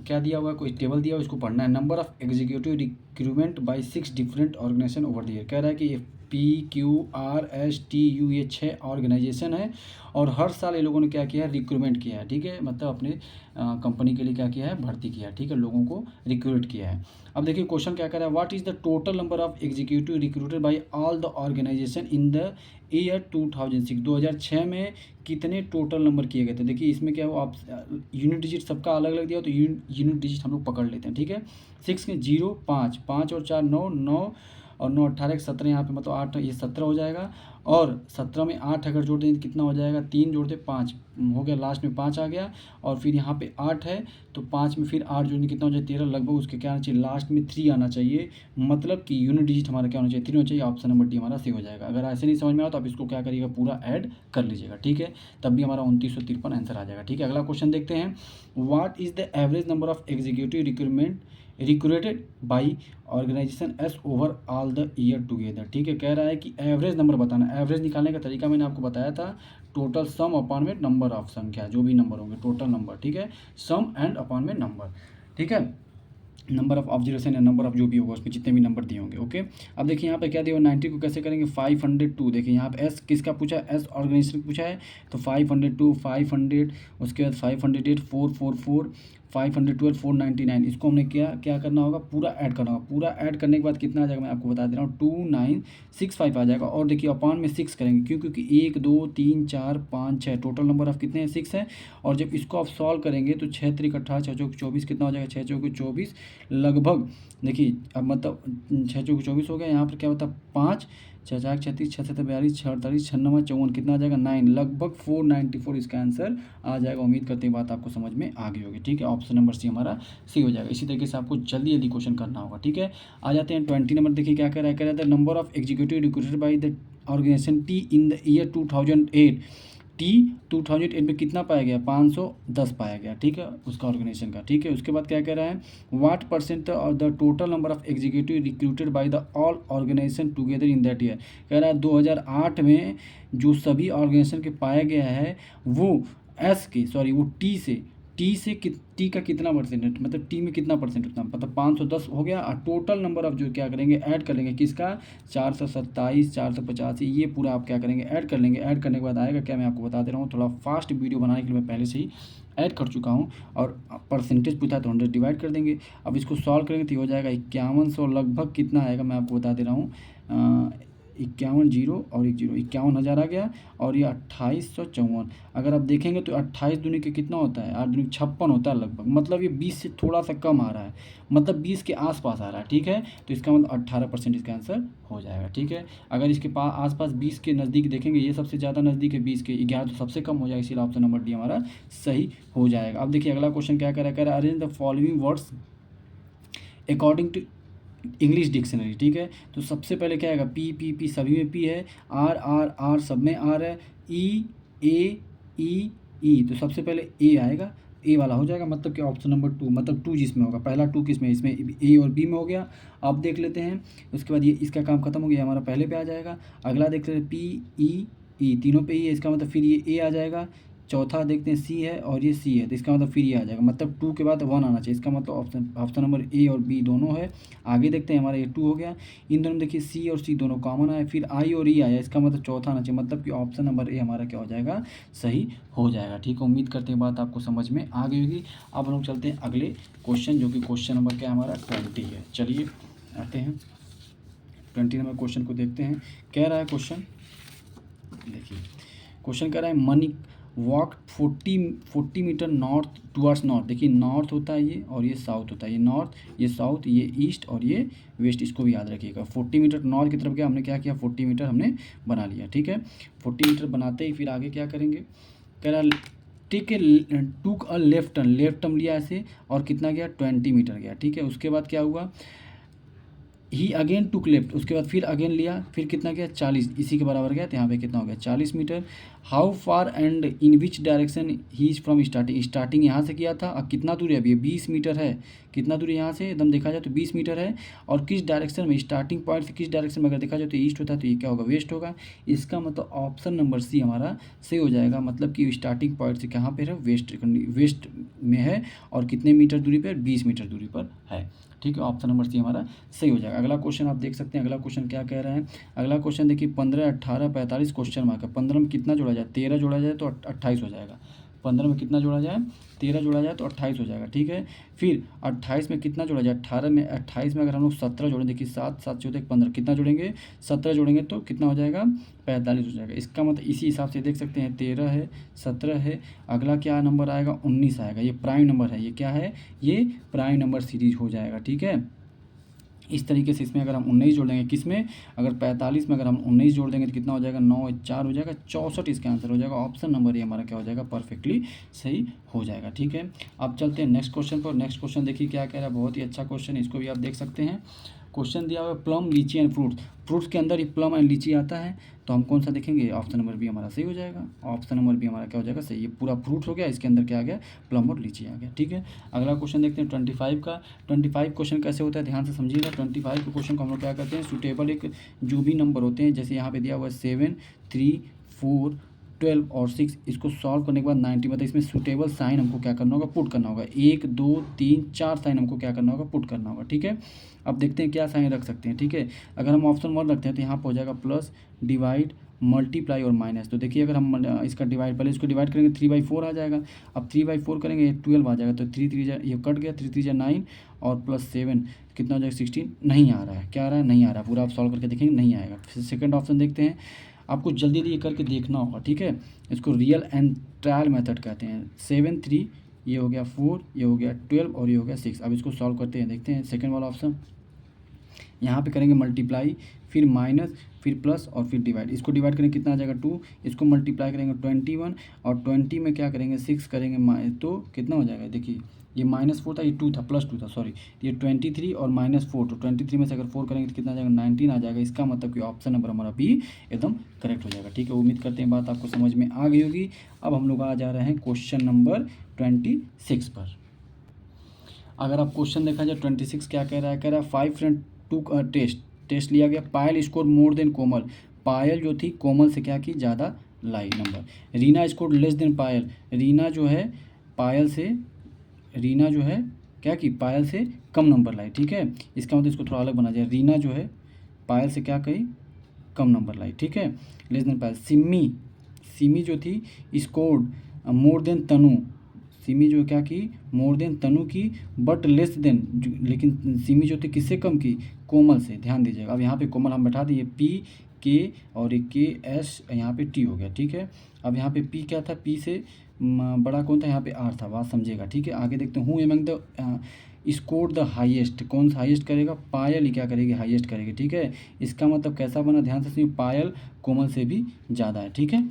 S1: क्या दिया हुआ है, कोई टेबल दिया हुआ है, इसको पढ़ना है। Number of executive recruitment by 6 different organization over the year. कह रहा है कि PQRSTU ये 6 ऑर्गेनाइजेशन है और हर साल ये लोगों ने क्या किया है रिक्रूटमेंट किया है, ठीक है, मतलब अपने कंपनी के लिए क्या किया है भर्ती किया है, ठीक है, लोगों को रिक्रूट किया है। अब देखिए क्वेश्चन क्या कर रहा है, what is the total number of executive recruited by all the organization in the year 2006। 2006 में कितने टोटल नंबर किए गए थे। देखिए इसमें क्या हो, आप यूनिट डिजिट सबका अलग अलग दिया हो तो यूनिट डिजिट हम लोग पकड़ लेते हैं, ठीक है। 6 में 0 5 5 और 4 9 9 और 9 18 17, यहाँ पे मतलब 8 ये 17 हो जाएगा। और 17 में 8 अगर जोड़ दें तो कितना हो जाएगा 3 जोड़ दें 5 हो गया, लास्ट में 5 आ गया। और फिर यहाँ पे 8 है तो 5 में फिर 8 जोड़ने कितना हो जाए 13, लगभग उसके क्या आना चाहिए लास्ट में 3 आना चाहिए, मतलब कि यूनिट डिजिट हमारा क्या होना चाहिए 3 होना चाहिए। ऑप्शन नंबर डी हमारा सही हो जाएगा। अगर ऐसे नहीं समझ में आया तो आप इसको क्या करिएगा पूरा ऐड कर लीजिएगा, ठीक है, तब भी हमारा 2953 आंसर आ जाएगा, ठीक है। अगला क्वेश्चन देखते हैं, what is the average number of executive recruited by organization S over all the year together, ठीक है। कह रहा है कि एवरेज नंबर बताना। एवरेज निकालने का तरीका मैंने आपको बताया था, टोटल सम अपॉन में नंबर ऑफ संख्या, जो भी नंबर होंगे टोटल नंबर, ठीक है, सम एंड अपॉन में नंबर, ठीक है, नंबर ऑफ ऑब्जर्वेशन या नंबर ऑफ जो भी होगा उसमें जितने भी नंबर दिए होंगे, ओके। अब देखिए यहाँ पे क्या दिया 90 को कैसे करेंगे 502। देखिए यहाँ पे एस किसका पूछा है, एस ऑर्गेनाइजेशन पूछा है, तो 502 500, उसके बाद 508 444 512 499, इसको हमने क्या करना होगा पूरा ऐड करना होगा। पूरा ऐड करने के बाद कितना आ जाएगा मैं आपको बता दे रहा हूँ 2965 आ जाएगा। और देखिए अपॉन में 6 करेंगे, क्यों, क्योंकि 1 2 3 4 5 6 टोटल नंबर ऑफ कितने हैं 6 है। और जब इसको आप सॉल्व करेंगे तो 6 3 18 6 चौक 24 कितना हो जाएगा 6 चौक 24 लगभग। देखिए अब मतलब 6 चौक 24 हो गया, यहाँ पर क्या होता है 5 6 4 36 6 7 42 6 48 6 9 54 कितना आ जाएगा 9, लगभग 494 इसका आंसर आ जाएगा। उम्मीद करते हैं बात आपको समझ में आ गई होगी, ठीक है। ऑप्शन नंबर सी हमारा सी हो जाएगा। इसी तरीके से आपको जल्दी जल्दी क्वेश्चन करना होगा, ठीक है। आ जाते हैं 20 नंबर, देखिए क्या कह रहा है number of executive recruited by the organization T in the year 2008। T 2008 में कितना पाया गया 510 पाया गया, ठीक है, उसका ऑर्गेनाइजेशन का, ठीक है। उसके बाद क्या कह रहा है, व्हाट परसेंट और the total number of executive recruited by the all organization together in that year. कह रहा है 2008 में जो सभी ऑर्गेनाइजेशन के पाया गया है वो टी टी का कितना परसेंट है, मतलब टी में कितना परसेंट उतना, मतलब 510 हो गया। और टोटल नंबर ऑफ जो क्या करेंगे ऐड कर लेंगे किसका, 427 485, ये पूरा आप क्या करेंगे ऐड कर लेंगे। ऐड करने के बाद आएगा क्या, मैं आपको बता दे रहा हूँ, थोड़ा फास्ट वीडियो बनाने के लिए मैं पहले से ही ऐड कर चुका हूँ। और परसेंटेज पूछा तो 100 डिवाइड कर देंगे। अब इसको सॉल्व करेंगे तो हो जाएगा 5100, लगभग कितना आएगा मैं आपको बता दे रहा हूँ, 51 जीरो और 1 जीरो, 51,000 आ गया। और ये 2854, अगर आप देखेंगे तो 28 दूनी के कितना होता है, 8 दूनी 56 होता है लगभग, मतलब ये 20 से थोड़ा सा कम आ रहा है, मतलब 20 के आसपास आ रहा है। ठीक है, तो इसका मतलब 18% इसका आंसर हो जाएगा। ठीक है, अगर इसके पास आसपास 20 के नज़दीक देखेंगे, ये सबसे ज़्यादा नज़दीक है 20 के, 11 तो सबसे कम हो जाएगा, इसीलिए ऑप्शन नंबर डी हमारा सही हो जाएगा। अब देखिए अगला क्वेश्चन क्या कह रहा है, arrange the following words according to English dictionary. ठीक है, तो सबसे पहले क्या आएगा, पी सभी में पी है, आर सब में आर है, ई, तो सबसे पहले ए आएगा, ए वाला हो जाएगा, मतलब कि ऑप्शन नंबर 2, मतलब 2 जिसमें होगा, पहला 2 किसमें, इसमें ए और बी में हो गया। अब देख लेते हैं, उसके बाद ये इसका काम खत्म हो गया, हमारा पहले पे आ जाएगा। अगला देख लेते हैं पी ई, तीनों पे ई है, इसका मतलब फिर ये ए आ जाएगा। चौथा देखते हैं सी है और ये सी है, तो इसका मतलब फिर ये आ जाएगा, मतलब 2 के बाद 1 आना चाहिए, इसका मतलब ऑप्शन नंबर ए और बी दोनों है। आगे देखते हैं, हमारा ये 2 हो गया, इन दोनों में देखिए सी और सी दोनों कॉमन आए, फिर आई और ई आया, इसका मतलब चौथा आना चाहिए, मतलब कि ऑप्शन नंबर ए हमारा क्या हो जाएगा, सही हो जाएगा। ठीक है, उम्मीद करते हैं बात आपको समझ में आ गई होगी। अब हम लोग चलते हैं अगले क्वेश्चन, जो कि क्वेश्चन नंबर क्या हमारा 20 है। चलिए आते हैं 20 नंबर क्वेश्चन को देखते हैं। कह रहा है क्वेश्चन, देखिए क्वेश्चन कह रहा है Mani walk 40 metre north towards north. देखिए नॉर्थ होता है ये और ये साउथ होता है, ये नॉर्थ ये साउथ ये ईस्ट और ये वेस्ट, इसको भी याद रखिएगा। 40 मीटर नॉर्थ की तरफ गया, हमने क्या किया 40 मीटर हमने बना लिया। ठीक है, 40 मीटर बनाते ही फिर आगे क्या करेंगे, कह रहा टुक अ लेफ्ट टर्न लिया ऐसे, और कितना गया 20 मीटर गया। ठीक है, उसके बाद क्या हुआ, ही अगेन टुक लेफ्ट, उसके बाद फिर अगेन लिया, फिर कितना गया 40, इसी के बराबर गया, तो यहाँ पे कितना हो गया 40 metre. How far and in which direction he is from starting यहाँ से किया था, अब कितना दूर है, अभी 20 मीटर है, कितना दूर है यहाँ से, एकदम देखा जाए तो 20 मीटर है। और किस डायरेक्शन में, स्टार्टिंग पॉइंट से किस डायरेक्शन में अगर देखा जाए तो ईस्ट होता है, तो ये क्या होगा वेस्ट होगा। इसका मतलब ऑप्शन नंबर सी हमारा सही हो जाएगा, मतलब कि स्टार्टिंग पॉइंट से कहाँ पर है, वेस्ट में है, और कितने मीटर दूरी पर, 20 मीटर दूरी पर है। ठीक है, ऑप्शन नंबर सी हमारा सही हो जाएगा। अगला क्वेश्चन आप देख सकते हैं, अगला क्वेश्चन क्या कह रहा है। अगला क्वेश्चन देखिए 15 18 45 क्वेश्चन मार्क है। 15 में कितना जोड़ा जाए, 13 जोड़ा जाए तो 28 हो जाएगा। 15 में कितना जोड़ा जाए, 13 जोड़ा जाए तो 28 हो जाएगा। ठीक है, फिर 28 में कितना जोड़ा जाए, 28 में अगर हम लोग 17 जोड़ें, देखिए 7 7 14 15, कितना जोड़ेंगे 17 जोड़ेंगे तो कितना हो जाएगा 45 हो जाएगा। इसका मतलब इसी हिसाब से देख सकते हैं, 13 है 17 है, अगला क्या नंबर आएगा 19 आएगा, ये प्राइम नंबर है, ये क्या है, ये प्राइम नंबर सीरीज हो जाएगा। ठीक है, इस तरीके से इसमें अगर हम 19 जोड़ देंगे, किस में, अगर 45 में अगर हम 19 जोड़ देंगे तो कितना हो जाएगा 9 4 हो जाएगा, 64 इसका आंसर हो जाएगा। ऑप्शन नंबर ये हमारा क्या हो जाएगा, परफेक्टली सही हो जाएगा। ठीक है, अब चलते हैं नेक्स्ट क्वेश्चन पर। नेक्स्ट क्वेश्चन देखिए क्या कह रहा है, बहुत ही अच्छा क्वेश्चन, इसको भी आप देख सकते हैं। क्वेश्चन दिया हुआ है प्लम लीची एंड फ्रूट्स के अंदर ही प्लम एंड लीची आता है, तो हम कौन सा देखेंगे, ऑप्शन नंबर बी हमारा सही हो जाएगा। ऑप्शन नंबर बी हमारा क्या हो जाएगा सही, ये पूरा फ्रूट हो गया, इसके अंदर क्या आ गया, प्लम और लीची आ गया। ठीक है, अगला क्वेश्चन देखते हैं 25 का। 25 क्वेश्चन कैसे होता है, ध्यान से समझिएगा। 25 के क्वेश्चन को हम लोग क्या करते हैं, सूटेबल एक जो भी नंबर होते हैं, जैसे यहाँ पे दिया हुआ है 7 3 4 12 और 6, इसको सॉल्व करने के बाद 90, मतलब इसमें सूटेबल साइन हमको क्या करना होगा, पुट करना होगा। 1 2 3 4 साइन हमको क्या करना होगा, पुट करना होगा। ठीक है, अब देखते हैं क्या साइन रख सकते हैं। ठीक है, अगर हम ऑप्शन 1 रखते हैं तो यहाँ पर हो जाएगा प्लस, डिवाइड, मल्टीप्लाई और माइनस। तो देखिए अगर हम इसका डिवाइड, पहले इसको डिवाइड करेंगे 3/4 आ जाएगा, अब 3/4 करेंगे 12 आ जाएगा, तो 3 3 ये कट गया, 3 3 9 और प्लस 7 कितना हो जाएगा 16, नहीं आ रहा है, क्या आ रहा है, नहीं आ रहा है, पूरा आप सॉल्व करके देखेंगे नहीं आएगा। फिर सेकंड ऑप्शन देखते हैं, आपको जल्दी ये करके देखना होगा। ठीक है, इसको रियल एंड ट्रायल मेथड कहते हैं। 7 3 ये हो गया 4, ये हो गया 12 और ये हो गया 6। अब इसको सॉल्व करते हैं, देखते हैं सेकंड वाला ऑप्शन, यहाँ पे करेंगे मल्टीप्लाई, फिर माइनस, फिर प्लस और फिर डिवाइड। इसको डिवाइड करेंगे कितना आ जाएगा 2, इसको मल्टीप्लाई करेंगे 21 और 20 में क्या करेंगे 6 करेंगे, तो कितना हो जाएगा, देखिए ये -4 था, ये 2 था, +2 था सॉरी, ये 23 और -4, तो 23 में से अगर 4 करेंगे तो कितना आ जाएगा 19 आ जाएगा। इसका मतलब कि ऑप्शन नंबर हमारा बी एकदम करेक्ट हो जाएगा। ठीक है, उम्मीद करते हैं बात आपको समझ में आ गई होगी। अब हम लोग आ जा रहे हैं क्वेश्चन नंबर 26 पर। अगर आप क्वेश्चन देखा जाए 26 क्या कह रहा है, कह रहा है 5 फ्रेंड टुक अ टेस्ट लिया गया, पायल स्कोर मोर देन कोमल, पायल जो थी कोमल से क्या की ज़्यादा लाई number. Reena score less than Payal, Reena जो है पायल से रीना जो है क्या की पायल से कम नंबर लाई, ठीक है। इसका मतलब इसको थोड़ा अलग बना जाए, रीना जो है पायल से क्या कही, कम नंबर लाई, ठीक है, लेस देन पायल। सिमी, सिमी जो थी स्कोर्ड मोर देन तनु, सिमी जो क्या की मोर देन तनु की, बट लेस देन, लेकिन सिमी जो थी किससे कम की, कोमल से। ध्यान दीजिएगा, अब यहाँ पे कोमल हम बैठा दिए पी के और एक के एस, यहाँ पे टी हो गया, ठीक है। अब यहाँ पे पी क्या था, पी से बड़ा कौन था, यहाँ पे आर था, बात समझिएगा, ठीक है। आगे देखते हैं, हूँ among the score the highest, कौन सा हाईएस्ट करेगा, पायल ही क्या करेगी, हाईएस्ट करेगी, ठीक है। इसका मतलब कैसा बना, ध्यान से सुनिए, पायल कोमल से भी ज़्यादा है, ठीक है।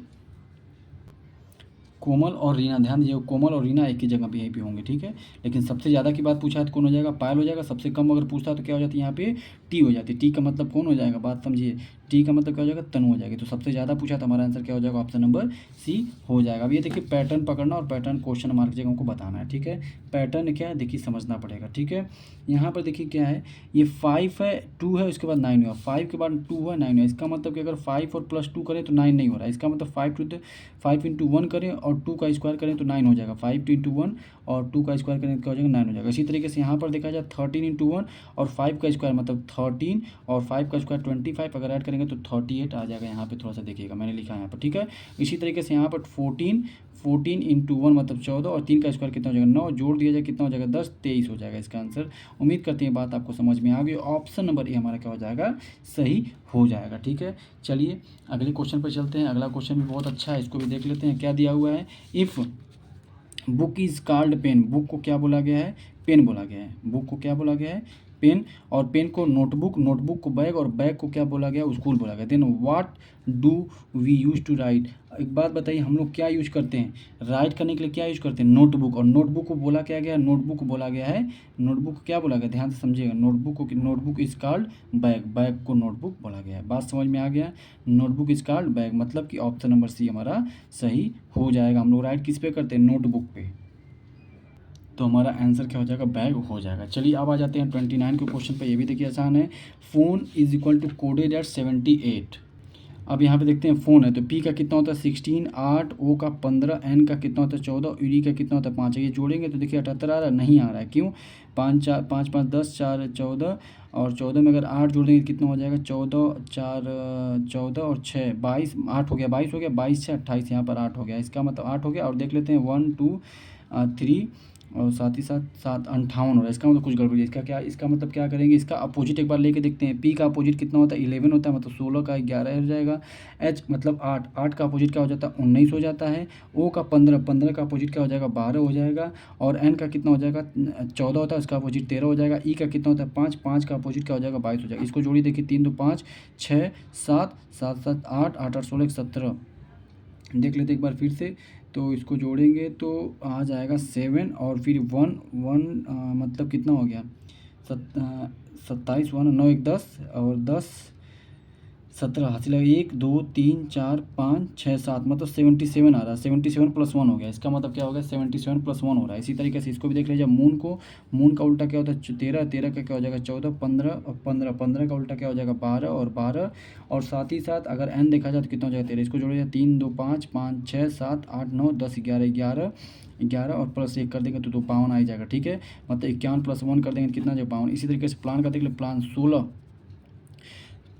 S1: कोमल और रीना, ध्यान दीजिए, कोमल और रीना एक ही जगह पे यहीं पे होंगे, ठीक है। लेकिन सबसे ज़्यादा की बात पूछा है तो कौन हो जाएगा, पायल हो जाएगा। सबसे कम अगर पूछता है तो क्या हो जाती है, यहाँ पे टी हो जाती है। टी का मतलब कौन हो जाएगा, बात समझिए, टी का मतलब क्या हो जाएगा, तनु हो जाएगी। तो सबसे ज़्यादा पूछा तो हमारा आंसर क्या हो जाएगा, ऑप्शन नंबर सी हो जाएगा। अब ये देखिए पैटर्न पकड़ना और पैटर्न क्वेश्चन मार्क जगह हमको बताना है, ठीक है। पैटर्न क्या है देखिए, समझना पड़ेगा, ठीक है। यहाँ पर देखिए क्या है, ये 5 है, 2 है, उसके बाद 9 हुआ, 5 के बाद 2 है, 9 है। इसका मतलब कि अगर 5 और प्लस 2 करें तो 9 नहीं हो रहा है। इसका मतलब 5 इंटू 1 करें और 2 का स्क्वायर करें तो 9 हो जाएगा। 5 इंटू 1 और 2 का स्क्वायर करें तो क्या हो जाएगा, 9 हो जाएगा। इसी तरीके से यहाँ पर देखा जाए 13 इंटू 1 और 5 का स्क्वायर मतलब 13 और 5 का स्क्वायर 25, अगर ऐड करेंगे तो 38 आ जाएगा। यहाँ पे थोड़ा सा देखिएगा, मैंने लिखा है यहाँ पर, ठीक है। इसी तरीके से यहाँ पर 14 इंटू 1 मतलब 14 और 3 का स्क्वायर कितना हो जाएगा, 9, जोड़ दिया जाए कितना हो जाएगा, 10, 23 हो जाएगा इसका आंसर। उम्मीद करते हैं बात आपको समझ में आ गई। ऑप्शन नंबर ए हमारा क्या हो जाएगा, सही हो जाएगा, ठीक है। चलिए अगले क्वेश्चन पर चलते हैं। अगला क्वेश्चन भी बहुत अच्छा है, इसको भी देख लेते हैं। क्या दिया हुआ है, if book is called pen, book को क्या बोला गया है, पेन बोला गया है। बुक को क्या बोला गया है, पेन, और पेन को नोटबुक, नोटबुक को बैग, और बैग को क्या बोला गया, स्कूल बोला गया। Then what do we use to write, एक बात बताइए, हम लोग क्या यूज करते हैं, राइट करने के लिए क्या यूज करते हैं, नोटबुक। और नोटबुक को बोला क्या गया, नोटबुक बोला गया है, नोटबुक को क्या बोला गया, ध्यान से समझिएगा, नोटबुक को, notebook is called bag, bag को नोटबुक बोला गया है। बात समझ में आ गया, नोटबुक इज कॉल्ड बैग, मतलब कि ऑप्शन नंबर सी हमारा सही हो जाएगा। हम लोग राइट किस पे करते हैं, नोटबुक पे, तो हमारा आंसर क्या हो जाएगा, बैग हो जाएगा। चलिए अब आ जाते हैं 29 के क्वेश्चन पे। ये भी देखिए आसान है, phone is equal to coded at 78। अब यहाँ पे देखते हैं फ़ोन है तो पी का कितना होता है 16, 8, ओ का 15, एन का कितना होता है 14, यूडी का कितना होता है 5। ये जोड़ेंगे तो देखिए 78 आ रहा है, नहीं आ रहा है, क्यों, 5 4 5 5 10, 4 14, और 14 में अगर 8 जोड़ देंगे कितना हो जाएगा, 14 4 14 और 6 22, 8 हो गया, 22 हो गया, 22 से 28, यहाँ पर 8 हो गया, इसका मतलब 8 हो गया। और देख लेते हैं 1 2 3 और साथ ही साथ 7 58 हो रहा है, इसका मतलब कुछ गड़बड़ी है। इसका क्या, इसका मतलब क्या करेंगे, इसका अपोजिट एक बार लेके देखते हैं। पी का अपोजिट कितना होता है 11 होता है, मतलब 16 का 11 हो जाएगा। एच मतलब 8, 8 का अपोजिट क्या हो जाता है 19 हो जाता है। ओ का 15, 15 का अपोजिट क्या हो जाएगा 12 हो जाएगा। और एन का कितना हो जाएगा 14 होता है, उसका अपोजिट 13 हो जाएगा। ई का कितना होता है 5, 5 का अपोजिट क्या हो जाएगा 22 हो जाएगा। इसको जोड़ी देखिए 3 2 5 6 7 7 7 8 8 8 16 17, देख लेते एक बार फिर से। तो इसको जोड़ेंगे तो आ जाएगा 7 और फिर 1 1 मतलब कितना हो गया 27, 1 9 1 10 और 10 17 हासिल है। 1 2 3 4 5 6 7 मतलब 77 आ रहा है। 77 प्लस 1 हो गया, इसका मतलब क्या हो गया 77 प्लस 1 हो रहा है। इसी तरीके से इसको भी देख लीजिए, मून को, मून का उल्टा क्या होता है 13, 13 का क्या हो जाएगा 14, 15 और 15, 15 का उल्टा क्या हो जाएगा 12 और 12, और साथ ही साथ अगर एन देखा जाए तो कितना हो जाएगा 13। इसको जोड़िए 3 2 5 5 6 7 8 9 10 11 11 11 और प्लस 1 कर देंगे तो 52 आ ही जाएगा, ठीक है। मतलब 51 प्लस 1 कर देंगे तो कितना जाएगा 52। इसी तरीके से प्लान का देख ले, प्लान 16,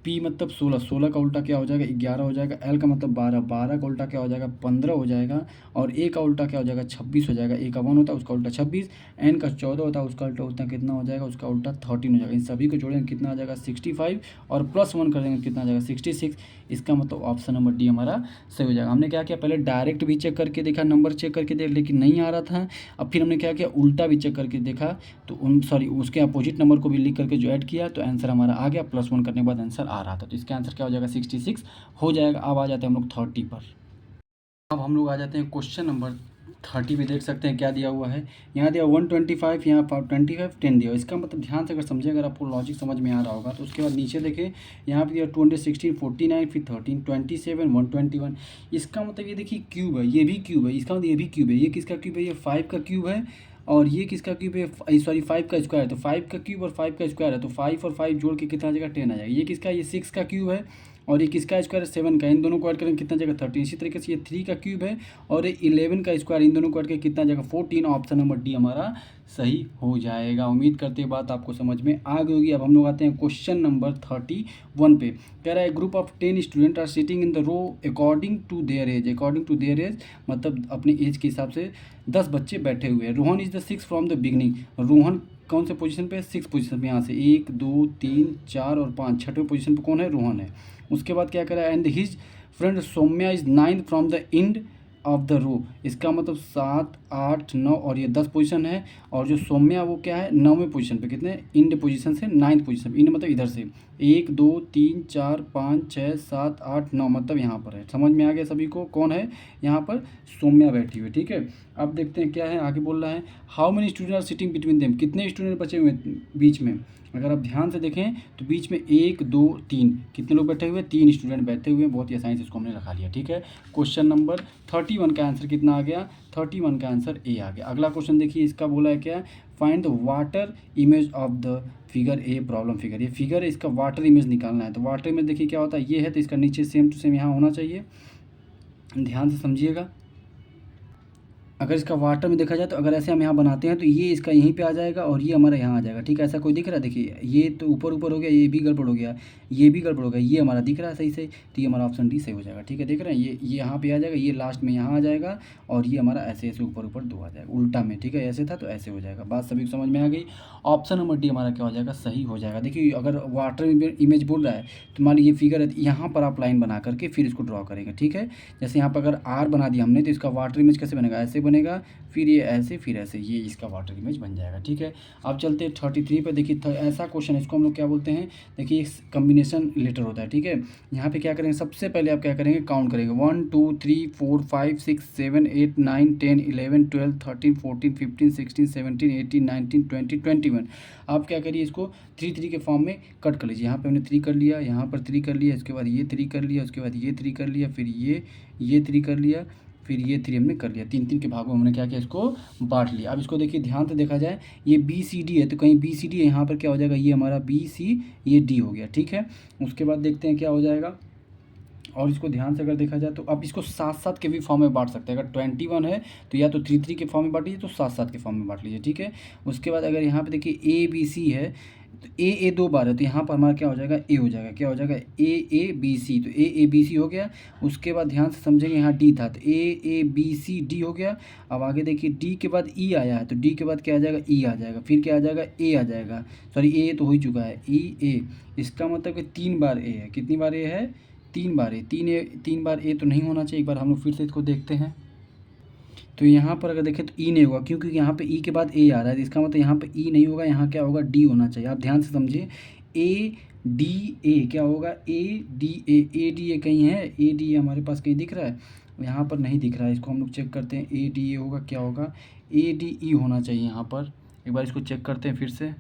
S1: पी मतलब 16, 16 का उल्टा क्या हो जाएगा 11 हो जाएगा। एल का मतलब 12, 12 का उल्टा क्या हो जाएगा 15 हो जाएगा। और ए का उल्टा क्या हो जाएगा 26 हो जाएगा। ए का 1 होता है उसका उल्टा 26, एन का 14 होता है उसका उल्टा उतना कितना हो जाएगा, उसका उल्टा 13 हो जाएगा। इन सभी को जोड़ेंगे कितना आ जाएगा 65 और प्लस 1 कर देंगे कितना आ जाएगा 66। इसका मतलब ऑप्शन नंबर डी हमारा सही हो जाएगा। हमने क्या किया, पहले डायरेक्ट भी चेक करके देखा, नंबर चेक करके देख, लेकिन नहीं आ रहा था। अब फिर हमने क्या किया, उल्टा भी चेक करके देखा, तो उसके अपोजिट नंबर को भी लिख करके जो ऐड किया तो आंसर हमारा आ गया। प्लस 1 करने के बाद आंसर आ रहा था, तो इसका आंसर क्या हो जाएगा 66 हो जाएगा। अब आ जाते हैं हम लोग 30 पर। अब हम लोग आ जाते हैं क्वेश्चन नंबर 30 भी। देख सकते हैं क्या दिया हुआ है, यहाँ दिया 125, यहाँ 25 10 दिया। इसका मतलब ध्यान से अगर समझे, अगर आपको लॉजिक समझ में आ रहा होगा तो उसके बाद नीचे देखें, यहाँ पे दिया 216 49 फिर 13 27 121। इसका मतलब ये देखिए क्यूब है, ये भी क्यूब है, इसका मतलब ये भी क्यूब है। ये किसका क्यूब है, ये 5 का क्यूब है। और ये किसका क्यूब है, सॉरी 5 का स्क्वायर है। तो 5 का क्यूब और 5 का स्क्वायर है, तो 5 और 5 जोड़ के कितना आ जाएगा 10 आ जाएगा। ये किसका, ये 6 का क्यूब है और ये किसका स्क्वायर है 7 का, इन दोनों को ऐड करेंगे कितना जगह 13। इसी तरीके से ये 3 का क्यूब है और ये 11 का स्क्वायर, इन दोनों को ऐड करके कितना जगह 14। ऑप्शन नंबर डी हमारा सही हो जाएगा। उम्मीद करते हैं बात आपको समझ में आ गई होगी। अब हम लोग आते हैं क्वेश्चन नंबर 31 पे। कह रहा है group of 10 student are sitting in the row according to their age. According to their age मतलब अपनी एज के हिसाब से 10 बच्चे बैठे हुए हैं। Rohan is the 6 from the beginning. Rohan कौन से पोजीशन पे है 6 पोजीशन पे, यहाँ से 1 2 3 4 और 5 छठवें पोजीशन पे कौन है रोहन है। उसके बाद क्या करा and his friend Saumya is 9 from the end of the row. इसका मतलब 7 8 9 और ये 10 पोजीशन है और जो सौम्या वो क्या है 9वें पोजीशन पे, कितने इंड पोजीशन से 9th पोजीशन। इंड मतलब इधर से 1 2 3 4 5 6 7 8 9 मतलब यहाँ पर है। समझ में आ गया सभी को कौन है यहाँ पर सौम्या बैठी हुई, ठीक है। अब देखते हैं क्या है आगे बोल रहा है how many student are sitting between them. कितने स्टूडेंट बचे हुए बीच में, अगर आप ध्यान से देखें तो बीच में 1 2 3 कितने लोग बैठे हुए 3 स्टूडेंट बैठे हुए हैं। बहुत ही आसानी से इसको हमने रखा लिया, ठीक है। क्वेश्चन नंबर 31 का आंसर कितना आ गया 31 का आंसर ए आ गया। अगला क्वेश्चन देखिए इसका बोला है क्या find the water image of the figure a problem figure. ये फिगर है इसका वाटर इमेज निकालना है। तो वाटर इमेज देखिए क्या होता है ये है तो इसका नीचे सेम टू सेम यहाँ होना चाहिए, ध्यान से समझिएगा। अगर इसका वाटर में देखा जाए तो अगर ऐसे हम यहाँ बनाते हैं तो ये इसका यहीं पे आ जाएगा और ये हमारा यहाँ आ जाएगा, ठीक है। ऐसा कोई दिख रहा है देखिए ये तो ऊपर ऊपर हो गया, ये भी गड़बड़ हो गया, ये भी गड़बड़ हो गया, ये हमारा दिख रहा है सही से, तो ये हमारा ऑप्शन डी सही हो जाएगा, ठीक है। देख रहे हैं ये यहाँ पे आ जाएगा, ये लास्ट में यहाँ आ जाएगा और ये हमारा ऐसे ऐसे ऊपर ऊपर दो आ जाएगा उल्टा में, ठीक है। ऐसे था तो ऐसे हो जाएगा। बात सभी को समझ में आ गई। ऑप्शन नंबर डी हमारा क्या हो जाएगा सही हो जाएगा। देखिए अगर वाटर इमेज बोल रहा है तो मान लीजिए फिगर है, यहाँ पर आप लाइन बना करके फिर इसको ड्रॉ करेंगे, ठीक है। जैसे यहाँ पर अगर आर बना दिया हमने तो इसका वाटर इमेज कैसे बनेगा, ऐसे बनेगा, फिर ये ऐसे फिर ऐसे, ये इसका वाटर इमेज बन जाएगा, ठीक है। अब चलते हैं 33 पे। देखिए ऐसा क्वेश्चन है, इसको हम लोग क्या बोलते हैं, देखिए कम्बिनेशन लेटर होता है, ठीक है। यहाँ पे क्या करेंगे सबसे पहले आप क्या करेंगे काउंट करेंगे 1 2 3 4 5 6 7 8 9 10 11 12 13 14 15 16 17 18 19 20 21। आप क्या करिए इसको 3 3 के फॉर्म में कट कर लीजिए। यहाँ पे हमने 3 कर लिया, यहाँ पर 3 कर लिया, इसके बाद ये 3 कर लिया, उसके बाद ये 3 कर लिया, फिर ये 3 कर लिया, फिर ये 3 हमने कर लिया। 3 3 के भागों में हमने क्या किया इसको बांट लिया। अब इसको देखिए ध्यान से देखा जाए ये बी सी डी है तो कहीं बी सी डी है, यहाँ पर क्या हो जाएगा ये हमारा बी सी ये डी हो गया, ठीक है। उसके बाद देखते हैं क्या हो जाएगा और इसको ध्यान से अगर देखा जाए तो अब इसको 7 7 के भी फॉर्म में बांट सकते हैं। अगर 21 है तो या तो 3 3 के फॉर्म में बांट लीजिए तो 7 7 के फॉर्म में बांट लीजिए, ठीक है। उसके बाद अगर यहाँ पे देखिए ए बी सी है तो ए 2 बार है तो यहाँ पर हमारा क्या हो जाएगा ए हो जाएगा, क्या हो जाएगा ए बी सी, तो ए बी सी हो गया। उसके बाद ध्यान से समझेंगे यहाँ डी था तो ए बी सी डी हो गया। अब आगे देखिए डी के बाद ई आया है तो डी के बाद क्या आ जाएगा ई आ जाएगा, फिर क्या आ जाएगा ए आ जाएगा, सॉरी ए तो हो ही चुका है ई ए। इसका मतलब कि 3 बार ए है, कितनी बार ए है 3 बार ए, 3 बार ए तो नहीं होना चाहिए। एक बार हम लोग फिर से इसको देखते हैं तो यहाँ पर अगर देखें तो ई नहीं होगा क्योंकि यहाँ पे ई के बाद ए आ रहा है तो इसका मतलब यहाँ पे ई नहीं होगा, यहाँ क्या होगा डी होना चाहिए। आप ध्यान से समझिए ए डी ए क्या होगा ए डी ए कहीं है, ए डी ए हमारे पास कहीं दिख रहा है, यहाँ पर नहीं दिख रहा है। इसको हम लोग चेक करते हैं ए डी ए होगा क्या होगा ए डी ई होना चाहिए यहाँ पर। एक बार इसको चेक करते हैं फिर से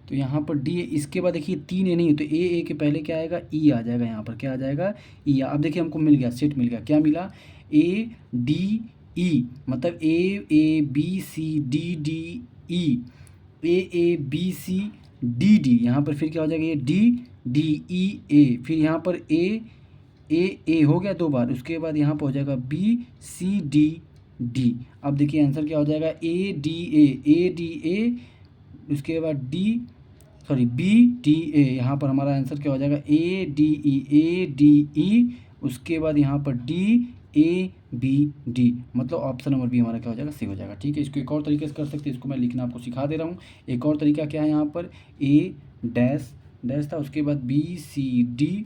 S1: तो यहाँ पर डी इसके बाद देखिए 3 ए नहीं है तो ए के पहले क्या आएगा ई आ जाएगा, यहाँ पर क्या आ जाएगा ई। अब देखिए हमको मिल गया सेट मिल गया, क्या मिला ए डी ई मतलब A B C D D E, A B C D D, यहाँ पर फिर क्या हो जाएगा ये डी ई ए, फिर यहाँ पर ए हो गया 2 बार। उसके बाद यहाँ पर हो जाएगा बी सी डी डी। अब देखिए आंसर क्या हो जाएगा ए डी ए, उसके बाद बी डी ए, यहाँ पर हमारा आंसर क्या हो जाएगा ए डी ई, उसके बाद यहाँ पर डी ए बी डी, मतलब ऑप्शन नंबर बी हमारा क्या हो जाएगा सही हो जाएगा, ठीक है। इसको एक और तरीके से कर सकते हैं, इसको मैं लिखना आपको सिखा दे रहा हूँ। एक और तरीका क्या है यहाँ पर ए डैश था, उसके बाद बी सी डी,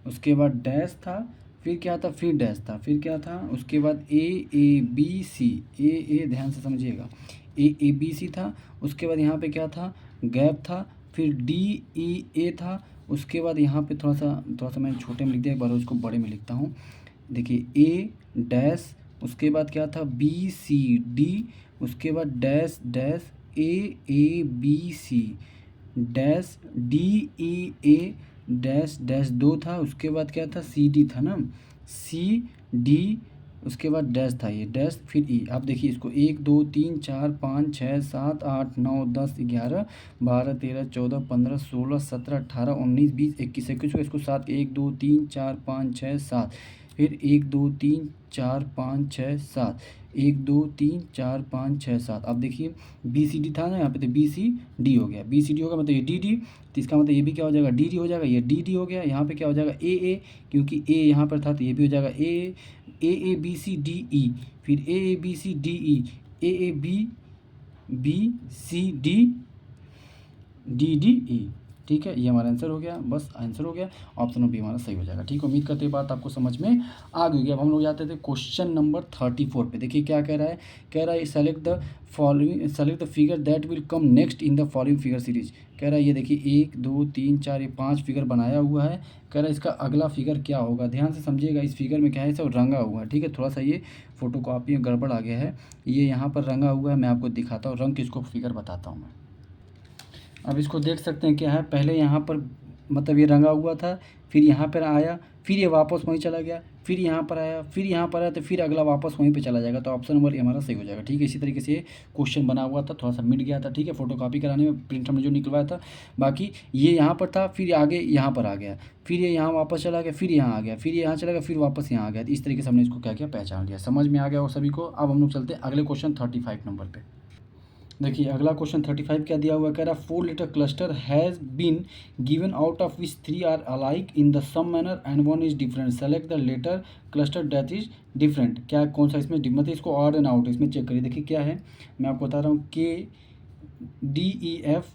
S1: उसके बाद डैश था, फिर क्या था फिर डैश था, फिर क्या था उसके बाद ए बी सी, ए ध्यान से समझिएगा ए बी सी था। उसके बाद यहाँ पे क्या था गैप था, फिर डी ई ए था। उसके बाद यहाँ पे थोड़ा सा मैंने छोटे में लिख दिया, एक बार उसको बड़े में लिखता हूँ। देखिए ए डैश, उसके बाद क्या था बी सी डी, उसके बाद dash dash A B C dash D E A dash dash 2 था। उसके बाद क्या था सी डी था ना, सी डी उसके बाद डैश था, ये डैश फिर ई। आप देखिए इसको 1 2 3 4 5 6 7 8 9 10 11 12 13 14 15 16 17 18 19 20 21 21 को इसको 7 1 2 3 4 5 6 7 फिर 1 2 3 4 5 6 7 1 2 3 4 5 6 7। अब देखिए बी सी डी था ना यहाँ पे, तो बी सी डी हो गया, बी सी डी होगा मतलब ये डी डी, तो इसका मतलब ये भी क्या हो जाएगा डी डी हो जाएगा, ये डी डी हो गया। यहाँ पे क्या हो जाएगा ए, क्योंकि ए यहाँ पर था तो ये भी हो जाएगा ए बी सी डी ई, फिर A B C D E, A B C D D D E. ठीक है, ये हमारा आंसर हो गया, बस आंसर हो गया, ऑप्शन बी हमारा सही हो जाएगा। ठीक है, उम्मीद करते हैं बात आपको समझ में आ गई होगी। अब हम लोग जाते थे क्वेश्चन नंबर 34 पे। देखिए क्या कह रहा है, कह रहा है select the following, select the figure that will come next in the following figure series. कह रहा है ये देखिए 1 2 3 4 ये 5 फिगर बनाया हुआ है। कह रहा है इसका अगला फिगर क्या होगा। ध्यान से समझिएगा, इस फिगर में क्या है, सब रंगा हुआ है। ठीक है, थोड़ा सा ये फोटो कॉपी में गड़बड़ आ गया है, ये यहाँ पर रंगा हुआ है, मैं आपको दिखाता हूँ रंग किसको, फिगर बताता हूँ मैं। अब इसको देख सकते हैं क्या है, पहले यहाँ पर मतलब ये रंगा हुआ था, फिर यहाँ पर आया, फिर ये वापस वहीं चला गया, फिर यहाँ पर आया, फिर यहाँ पर आया, तो फिर अगला वापस वहीं पे चला जाएगा। तो ऑप्शन नंबर ए हमारा सही हो जाएगा। ठीक है, इसी तरीके से ये क्वेश्चन बना हुआ था, थोड़ा सा मिट गया था। ठीक है, फोटो कॉपी कराने में प्रिंटर में जो निकलवाया था, बाकी ये यहाँ पर था, फिर आगे यहाँ पर आ गया, फिर ये यहाँ वापस चला गया, फिर यहाँ आ गया, फिर यहाँ चला गया, फिर वापस यहाँ आ गया। इस तरीके से हमने इसको क्या किया, पहचान लिया। समझ में आ गया वो सभी को। अब हम लोग चलते हैं अगले क्वेश्चन 35 नंबर पर। देखिए अगला क्वेश्चन 35 क्या दिया हुआ है, कह रहा 4 letter cluster has been given out of which 3 are alike in the same manner and 1 is different, select the letter cluster that is different. क्या कौन सा इसमें मतलब इसको ऑड एंड आउट इसमें चेक करिए। देखिए क्या है, मैं आपको बता रहा हूँ, के डी ई एफ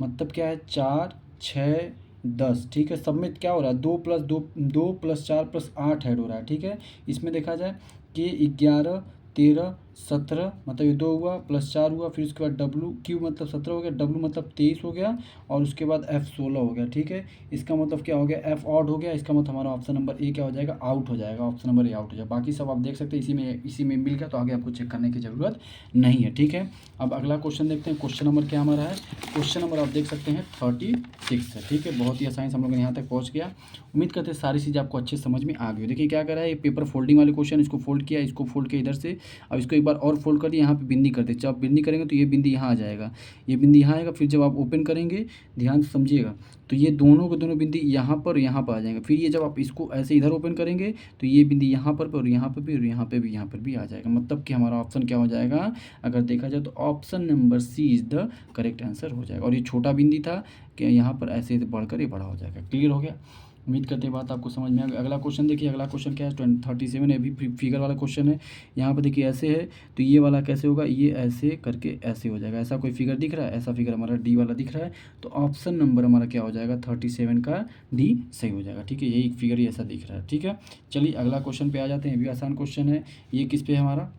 S1: मतलब क्या है 4 6 10। ठीक है, सब में क्या हो रहा है 2 + 2 2 + 4 + 8 ऐड हो रहा है। ठीक है, इसमें देखा जाए कि 11 13 17 मतलब ये 2 हुआ प्लस 4 हुआ, फिर उसके बाद डब्लू क्यू मतलब 17 हो गया, डब्लू मतलब 23 हो गया, और उसके बाद एफ 16 हो गया। ठीक है, इसका मतलब क्या हो गया, एफ ऑड हो गया। इसका मतलब हमारा ऑप्शन नंबर ए क्या हो जाएगा, आउट हो जाएगा। ऑप्शन नंबर ए आउट हो जाएगा। बाकी सब आप देख सकते हैं इसी में मिल गया, तो आगे आपको चेक करने की ज़रूरत नहीं है। ठीक है, अब अगला क्वेश्चन देखते हैं। क्वेश्चन नंबर क्या हमारा है, क्वेश्चन नंबर आप देख सकते हैं 36 है। ठीक है, बहुत ही आसानी से हम लोग यहाँ तक पहुँच गया। उम्मीद करते हैं सारी चीज़ आपको अच्छे समझ में आ गई। देखिए क्या कर रहा है, ये पेपर फोल्डिंग वाले क्वेश्चन, इसको फोल्ड किया, इसको फोल्ड किया इधर से, अब इसको एक बार और फोल्ड कर दिया, यहाँ पे बिंदी कर दे। जब आप बिंदी करेंगे तो ये बिंदी यहाँ आ जाएगा, ये बिंदी यहाँ आएगा। फिर जब आप ओपन करेंगे, ध्यान से समझिएगा, तो ये दोनों के दोनों बिंदी यहाँ पर यहाँ पर आ जाएंगे। फिर ये जब आप इसको ऐसे इधर ओपन करेंगे तो ये बिंदी यहाँ पर और यहाँ पर भी और यहाँ पे भी, यहाँ पर भी आ जाएगा। मतलब कि हमारा ऑप्शन क्या हो जाएगा, अगर देखा जाए तो option number C is the correct answer हो जाएगा। और ये छोटा बिंदी था कि यहाँ पर ऐसे बढ़कर ये बड़ा हो जाएगा। क्लियर हो गया, उम्मीद करते हैं बात आपको समझ में आ गई। अगला क्वेश्चन देखिए, अगला क्वेश्चन क्या है 37 है, अभी फिगर वाला क्वेश्चन है। यहाँ पर देखिए ऐसे है, तो ये वाला कैसे होगा, ये ऐसे करके ऐसे हो जाएगा। ऐसा कोई फिगर दिख रहा है, ऐसा फिगर हमारा डी वाला दिख रहा है, तो ऑप्शन नंबर हमारा क्या हो जाएगा 37 का डी सही हो जाएगा। ठीक है, यही फिगर ही ऐसा दिख रहा है। ठीक है, चलिए अगला क्वेश्चन पे आ जाते हैं। ये भी आसान क्वेश्चन है। ये किस पे है हमारा,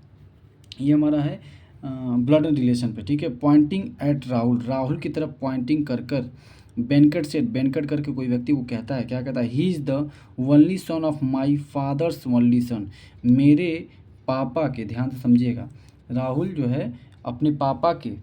S1: ये हमारा है ब्लड रिलेशन पे। ठीक है, पॉइंटिंग एट राहुल, राहुल की तरफ पॉइंटिंग कर कर बेनकट से, बेनकट करके कोई व्यक्ति वो कहता है, क्या कहता है, he is the only son of my father's only son, मेरे पापा के, ध्यान से समझिएगा, राहुल जो है अपने पापा के,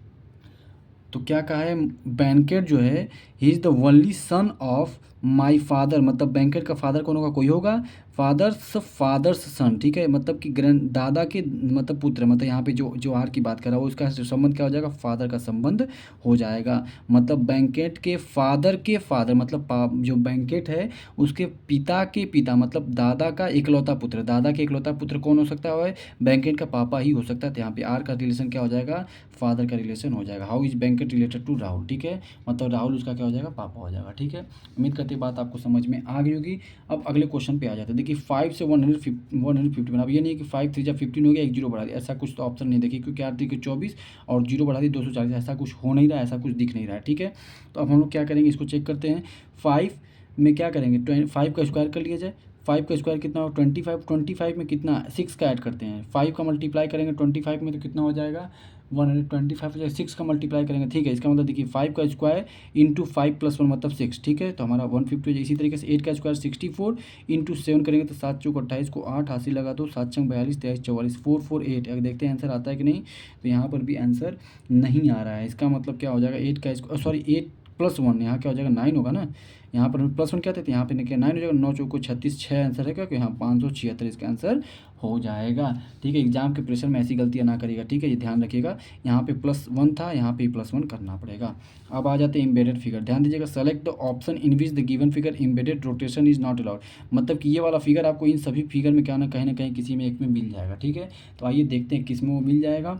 S1: तो क्या कहा है, बैंकेट जो है he is the only son of my father, मतलब बैंकेट का फादर कौन होगा, कोई होगा, फादर्स सन। ठीक है, मतलब कि ग्रैंड दादा के मतलब पुत्र, मतलब यहाँ पे जो आर की बात कर रहा है वो उसका संबंध क्या हो जाएगा, फादर का संबंध हो जाएगा। मतलब बैंकेट के फादर मतलब जो बैंकेट है उसके पिता के पिता, मतलब दादा का इकलौता पुत्र, दादा के इकलौता पुत्र कौन हो सकता है, बैंकेट का पापा ही हो सकता है। तो यहाँ पे आर का रिलेशन क्या हो जाएगा, फादर का रिलेशन हो जाएगा। How is banquet related to Rahul. ठीक है, मतलब राहुल उसका क्या हो जाएगा, पापा हो जाएगा। ठीक है, उम्मीद करते बात आपको समझ में आ गई होगी। अब अगले क्वेश्चन पे आ जाते हैं। देखिए 5 से 150 अब ये नहीं कि 5 3 15 हो गया, एक जीरो बढ़ा दिया, ऐसा कुछ तो ऑप्शन नहीं। देखिए क्योंकि 8 3 24 और जीरो बढ़ा दी 240, ऐसा कुछ हो नहीं रहा है, ऐसा कुछ दिख नहीं रहा है। ठीक है, तो अब हम लोग क्या करेंगे, इसको चेक करते हैं। 5 में क्या करेंगे, 5 का स्क्वायर कर लिया जाए। 5 का स्क्वायर कितना हो 25, 25 में कितना 6 का ऐड करते हैं, 5 का मल्टीप्लाई करेंगे 25 में तो कितना हो जाएगा 125 हो जाएगा। 6 का मल्टीप्लाई करेंगे, ठीक है, इसका मतलब देखिए 5 का स्क्वायर इंटू 5 + 1 मतलब 6। ठीक है, तो हमारा 150 हो जाएगा। इसी तरीके से 8 का स्क्वायर 64 इंटू 7 करेंगे तो 7 चौक 28 को 8 80 लगा दो, 7 छंग 42 23 44 448। अगर देखते हैं आंसर आता है कि नहीं, तो यहाँ पर भी आंसर नहीं आ रहा है। इसका मतलब क्या हो जाएगा 8 का सॉरी 8 +1, यहाँ क्या हो जाएगा 9 होगा ना, यहाँ पर हम +1 क्या थे, तो यहाँ पे क्या 9 हो जाएगा, 9 चौको 36, 6 आंसर है क्या, कि यहाँ 576 इसका आंसर हो जाएगा। ठीक है, एग्जाम के प्रेशर में ऐसी गलतियाँ ना करिएगा। ठीक है, ये ध्यान रखिएगा, यहाँ पे +1 था, यहाँ पे +1 करना पड़ेगा। अब आ जाते हैं एम्बेडेड फिगर, ध्यान दीजिएगा, select the option in which the given figure embedded rotation is not allowed. मतलब कि ये वाला फिगर आपको इन सभी फिगर में क्या ना कहीं किसी में एक में मिल जाएगा। ठीक है, तो आइए देखते हैं किस में वो मिल जाएगा।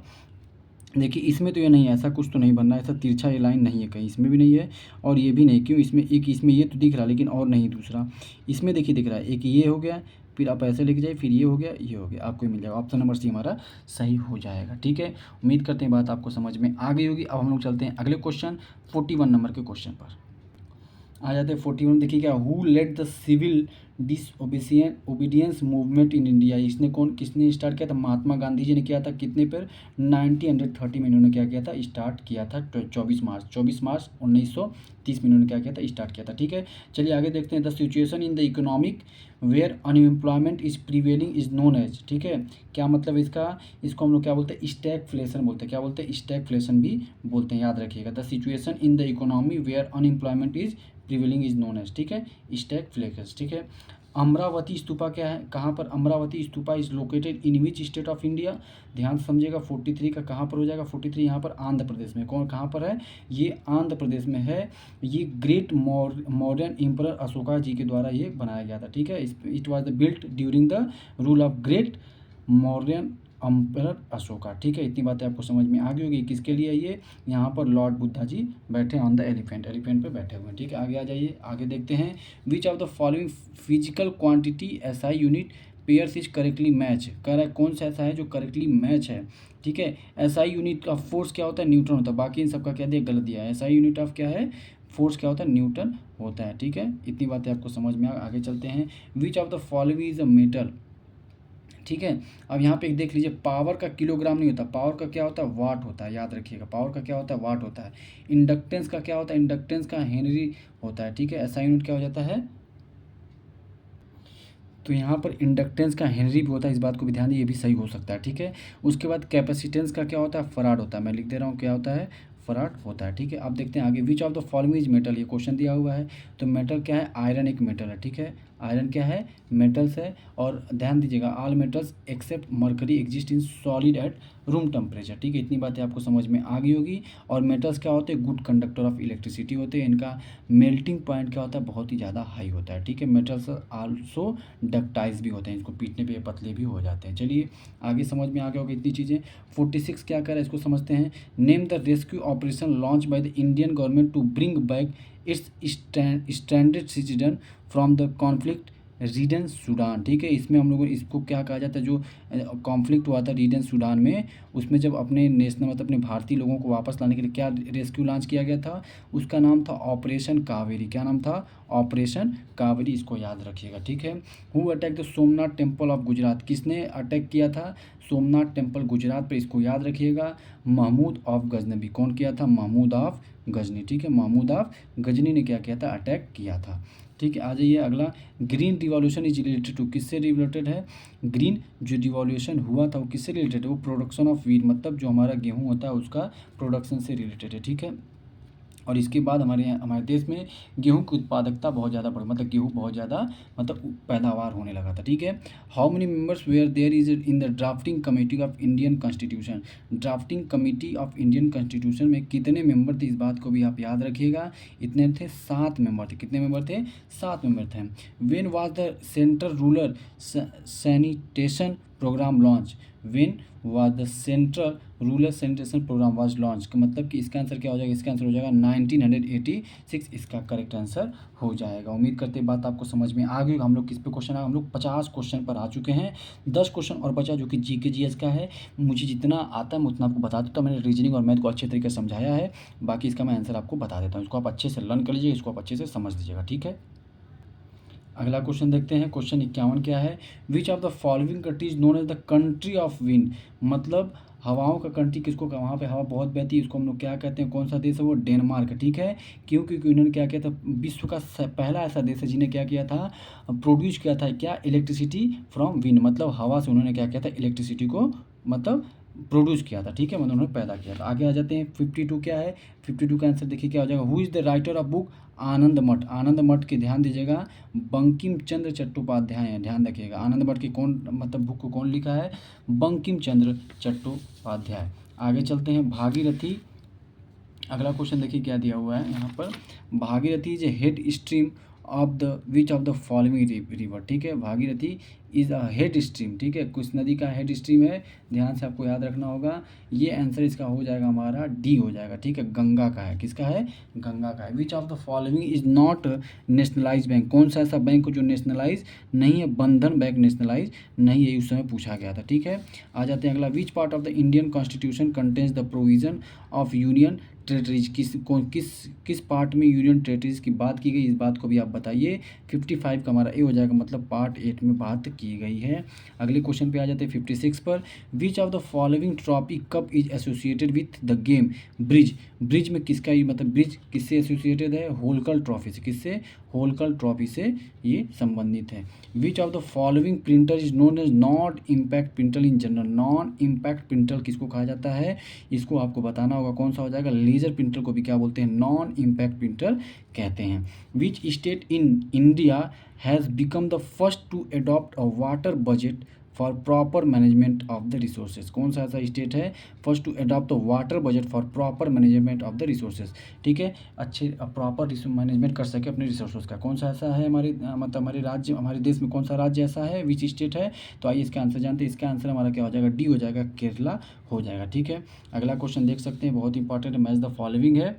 S1: देखिए इसमें तो ये नहीं है, ऐसा कुछ तो नहीं बनना है, ऐसा तिरछा ये लाइन नहीं है कहीं, इसमें भी नहीं है और ये भी नहीं। क्यों, इसमें एक, इसमें ये तो दिख रहा लेकिन और नहीं दूसरा, इसमें देखिए दिख रहा है, एक ये हो गया, फिर आप ऐसे लिख जाइए, फिर ये हो गया, ये हो गया, आपको मिल जाएगा। ऑप्शन नंबर सी हमारा सही हो जाएगा। ठीक है, उम्मीद करते हैं बात आपको समझ में आ गई होगी। अब हम लोग चलते हैं अगले क्वेश्चन 41 नंबर के क्वेश्चन पर। आ जाते हैं 41। देखिए क्या, who led the civil obedience movement in India. इसने किसने स्टार्ट किया था, महात्मा गांधी जी ने किया था। कितने पर, 1930 में इन्होंने क्या किया था, स्टार्ट किया था। 24 मार्च 1930 में इन्होंने क्या किया था, स्टार्ट किया था। ठीक है, चलिए आगे देखते हैं। The situation in the economic where unemployment is prevailing is known as. ठीक है, क्या मतलब इसका, इसको हम लोग क्या बोलते हैं, स्टैगफ्लेशन बोलते हैं। क्या बोलते हैं, स्टैगफ्लेशन भी बोलते हैं, याद रखिएगा। The situation in the economy where unemployment is prevailing is known as. ठीक है, स्टैगफ्लेशन। ठीक है, अमरावती स्तूपा क्या है, कहाँ पर, Amravati stupa is located in which state of India. ध्यान से समझिएगा, 43 का कहाँ पर हो जाएगा, 43 यहाँ पर आंध्र प्रदेश में। कौन, कहाँ पर है, ये आंध्र प्रदेश में है। ये ग्रेट मॉडर्न एम्परर अशोका जी के द्वारा ये बनाया गया था। ठीक है, it was built during the rule of great modern emperor Ashoka. ठीक है, इतनी बातें आपको समझ में आ गई होगी। किसके लिए ये, यहाँ पर लॉर्ड बुद्धा जी बैठे ऑन द एलिफेंट, एलिफेंट पे बैठे हुए हैं। ठीक है, आगे आ जाइए, आगे देखते हैं। विच of the following physical quantity SI unit pairs is correctly match. कह रहा है कौन सा ऐसा है जो करेक्टली मैच है। ठीक है, एसआई यूनिट का फोर्स क्या होता है, न्यूटन होता है। बाकी इन सबका क्या दिया, गलत दिया है। एसआई यूनिट ऑफ क्या है, फोर्स क्या होता है, न्यूटन होता है। ठीक है, इतनी बातें आपको समझ में आगे चलते हैं। विच of the following is a metal. ठीक है, अब यहाँ पे एक देख लीजिए, पावर का किलोग्राम नहीं होता, पावर का क्या होता है, वाट होता है। याद रखिएगा, पावर का क्या होता है, वाट होता है। इंडक्टेंस का क्या होता है, इंडक्टेंस का हेनरी होता है। ठीक है, एसआई यूनिट क्या हो जाता है, तो यहाँ पर इंडक्टेंस का हेनरी भी होता है, इस बात को भी ध्यान दिए, ये भी सही हो सकता है। ठीक है, उसके बाद कैपेसिटेंस का क्या होता है, फराड होता है। मैं लिख दे रहा हूँ, क्या होता है, फराड होता है। ठीक है, अब देखते हैं आगे। विच of the following is metal, ये क्वेश्चन दिया हुआ है। तो मेटल क्या है, आयरन एक मेटल है। ठीक है, आयरन क्या है, मेटल्स है। और ध्यान दीजिएगा, all metals accept mercury exist in solid at room temperature. ठीक है, इतनी बातें आपको समझ में आ गई होगी। और मेटल्स क्या होते हैं, गुड कंडक्टर ऑफ इलेक्ट्रिसिटी होते हैं। इनका मेल्टिंग पॉइंट क्या होता है, बहुत ही ज़्यादा हाई होता है। ठीक है, मेटल्स आल्सो डक्टाइल्स भी होते हैं, इसको पीटने पे पतले भी हो जाते हैं। चलिए आगे समझ में आ गया होगा इतनी चीज़ें। 46 क्या कर रहा है, इसको समझते हैं। Name the rescue operation launch by the Indian government to bring back its standard citizen from the conflict region Sudan. ठीक है, इसमें हम लोगों इसको क्या कहा जाता है, जो कॉन्फ्लिक्ट हुआ था रीजन सूडान में, उसमें जब अपने नेशनल मतलब अपने भारतीय लोगों को वापस लाने के लिए क्या रेस्क्यू लॉन्च किया गया था, उसका नाम था ऑपरेशन कावेरी। क्या नाम था, ऑपरेशन कावेरी, इसको याद रखिएगा। ठीक है, who attack the Somnath temple of Gujarat, किसने अटैक किया था, सोमनाथ टेम्पल गुजरात पर, इसको याद रखिएगा। महमूद ऑफ गजनबी, कौन किया था, महमूद ऑफ गजनी। ठीक है, महमूद ऑफ गजनी ने क्या किया था, अटैक किया था। ठीक है, आ जाइए अगला। Green revolution is related to, किससे रिलेटेड है, ग्रीन जो रिवॉल्यूशन हुआ था वो किससे रिलेटेड है, वो प्रोडक्शन ऑफ व्हीट, मतलब जो हमारा गेहूं होता है उसका प्रोडक्शन से रिलेटेड है। ठीक है, और इसके बाद हमारे देश में गेहूं की उत्पादकता बहुत ज़्यादा बढ़, मतलब गेहूं बहुत ज़्यादा मतलब पैदावार होने लगा था। ठीक है, how many members were there is in the drafting committee of Indian constitution. Drafting committee of Indian constitution में कितने मेंबर थे, इस बात को भी आप याद रखिएगा। इतने थे, 7 मेंबर थे। कितने मेंबर थे, 7 मेंबर थे। When was the central rural sanitation programme launch, when was the central rural sanitation programme was launch, का मतलब कि इसका आंसर क्या हो जाएगा, इसका आंसर हो जाएगा 1986, इसका करेक्ट आंसर हो जाएगा। उम्मीद करते हैं बात आपको समझ में आ गई। हम लोग किस पे क्वेश्चन आ, हम लोग 50 क्वेश्चन पर आ चुके हैं। 10 क्वेश्चन और बचा जो कि जीके जीएस का है। मुझे जितना आता है मैं उतना आपको बता देता हूँ। मैंने रीजनिंग और मैथ को अच्छे तरीके से समझाया है, बाकी इसका मैं आंसर आपको बता देता हूँ। इसको आप अच्छे से लर्न कर लीजिए, इसको आप अच्छे से समझ लीजिएगा। ठीक है, अगला क्वेश्चन देखते हैं। क्वेश्चन 51 क्या है, which of the following country is known as the country of wind, मतलब हवाओं का कंट्री किसको कहा, वहाँ पे हवा बहुत बहती है, इसको हम लोग क्या कहते हैं, कौन सा देश है वो, डेनमार्क। ठीक है, क्यों, क्योंकि उन्होंने क्या किया था, विश्व का पहला ऐसा देश है जिन्हें क्या किया था, प्रोड्यूस किया था क्या, इलेक्ट्रिसिटी फ्रॉम विंड, मतलब हवा से उन्होंने क्या किया था, इलेक्ट्रिसिटी को मतलब प्रोड्यूस किया था, ठीक है, मतलब उन्होंने पैदा किया था। आगे आ जाते हैं 52 क्या है, 52 का आंसर देखिए क्या हो जाएगा, who is the writer of book Anand Math. Anand मठ के ध्यान दीजिएगा बंकिम चंद्र चट्टोपाध्याय हैं, ध्यान रखिएगा। आनंद मठ की कौन मतलब बुक को कौन लिखा है, बंकिम चंद्र चट्टोपाध्याय। आगे चलते हैं भागीरथी। अगला क्वेश्चन देखिए क्या दिया हुआ है यहाँ पर, Bhagirathi is a head stream of the which of the following river, ठीक है, Bhagirathi is a head stream, ठीक है, कुछ नदी का हेड स्ट्रीम है, ध्यान से आपको याद रखना होगा। ये आंसर इसका हो जाएगा हमारा डी हो जाएगा, ठीक है, गंगा का है, किसका है, गंगा का है। Which of the following is not nationalise bank, कौन सा ऐसा बैंक जो नेशनलाइज नहीं है, बंधन बैंक नेशनलाइज नहीं है, उस समय पूछा गया था, ठीक है। आ जाते हैं अगला, which part of the Indian constitution contains the provision of union territories, किस पार्ट में यूनियन टेरेटरीज की बात की गई, इस बात को भी आप बताइए। 55 का हमारा ए हो जाएगा, मतलब पार्ट 8 में बात की गई है। अगले क्वेश्चन पे आ जाते हैं 56 पर, विच of the following trophy cup is associated with the game bridge. Bridge में किसका मतलब ब्रिज किससे एसोसिएटेड है, होलकर ट्रॉफी से, किससे, होलकर ट्रॉफी से ये संबंधित है। Which of the following printer is known as non impact printer in general, non impact printer किसको कहा जाता है, इसको आपको बताना होगा कौन सा हो जाएगा, लेजर प्रिंटर को भी क्या बोलते हैं, नॉन इम्पैक्ट प्रिंटर कहते हैं। Which state in India has become the first to adopt a water budget for proper management of the resources, कौन सा ऐसा स्टेट है first to adopt the water budget for proper management of the resources, ठीक है, अच्छे प्रॉपर मैनेजमेंट कर सके अपने रिसोर्सेज का, कौन सा ऐसा है हमारे मतलब हमारे राज्य, हमारे देश में कौन सा राज्य ऐसा है, विच स्टेट है। तो आइए इसका आंसर जानते हैं, इसका आंसर हमारा क्या हो जाएगा, डी हो जाएगा, केरला हो जाएगा, ठीक है। अगला क्वेश्चन देख सकते हैं, बहुत इंपॉर्टेंट है, मैच द फॉलोइंग है,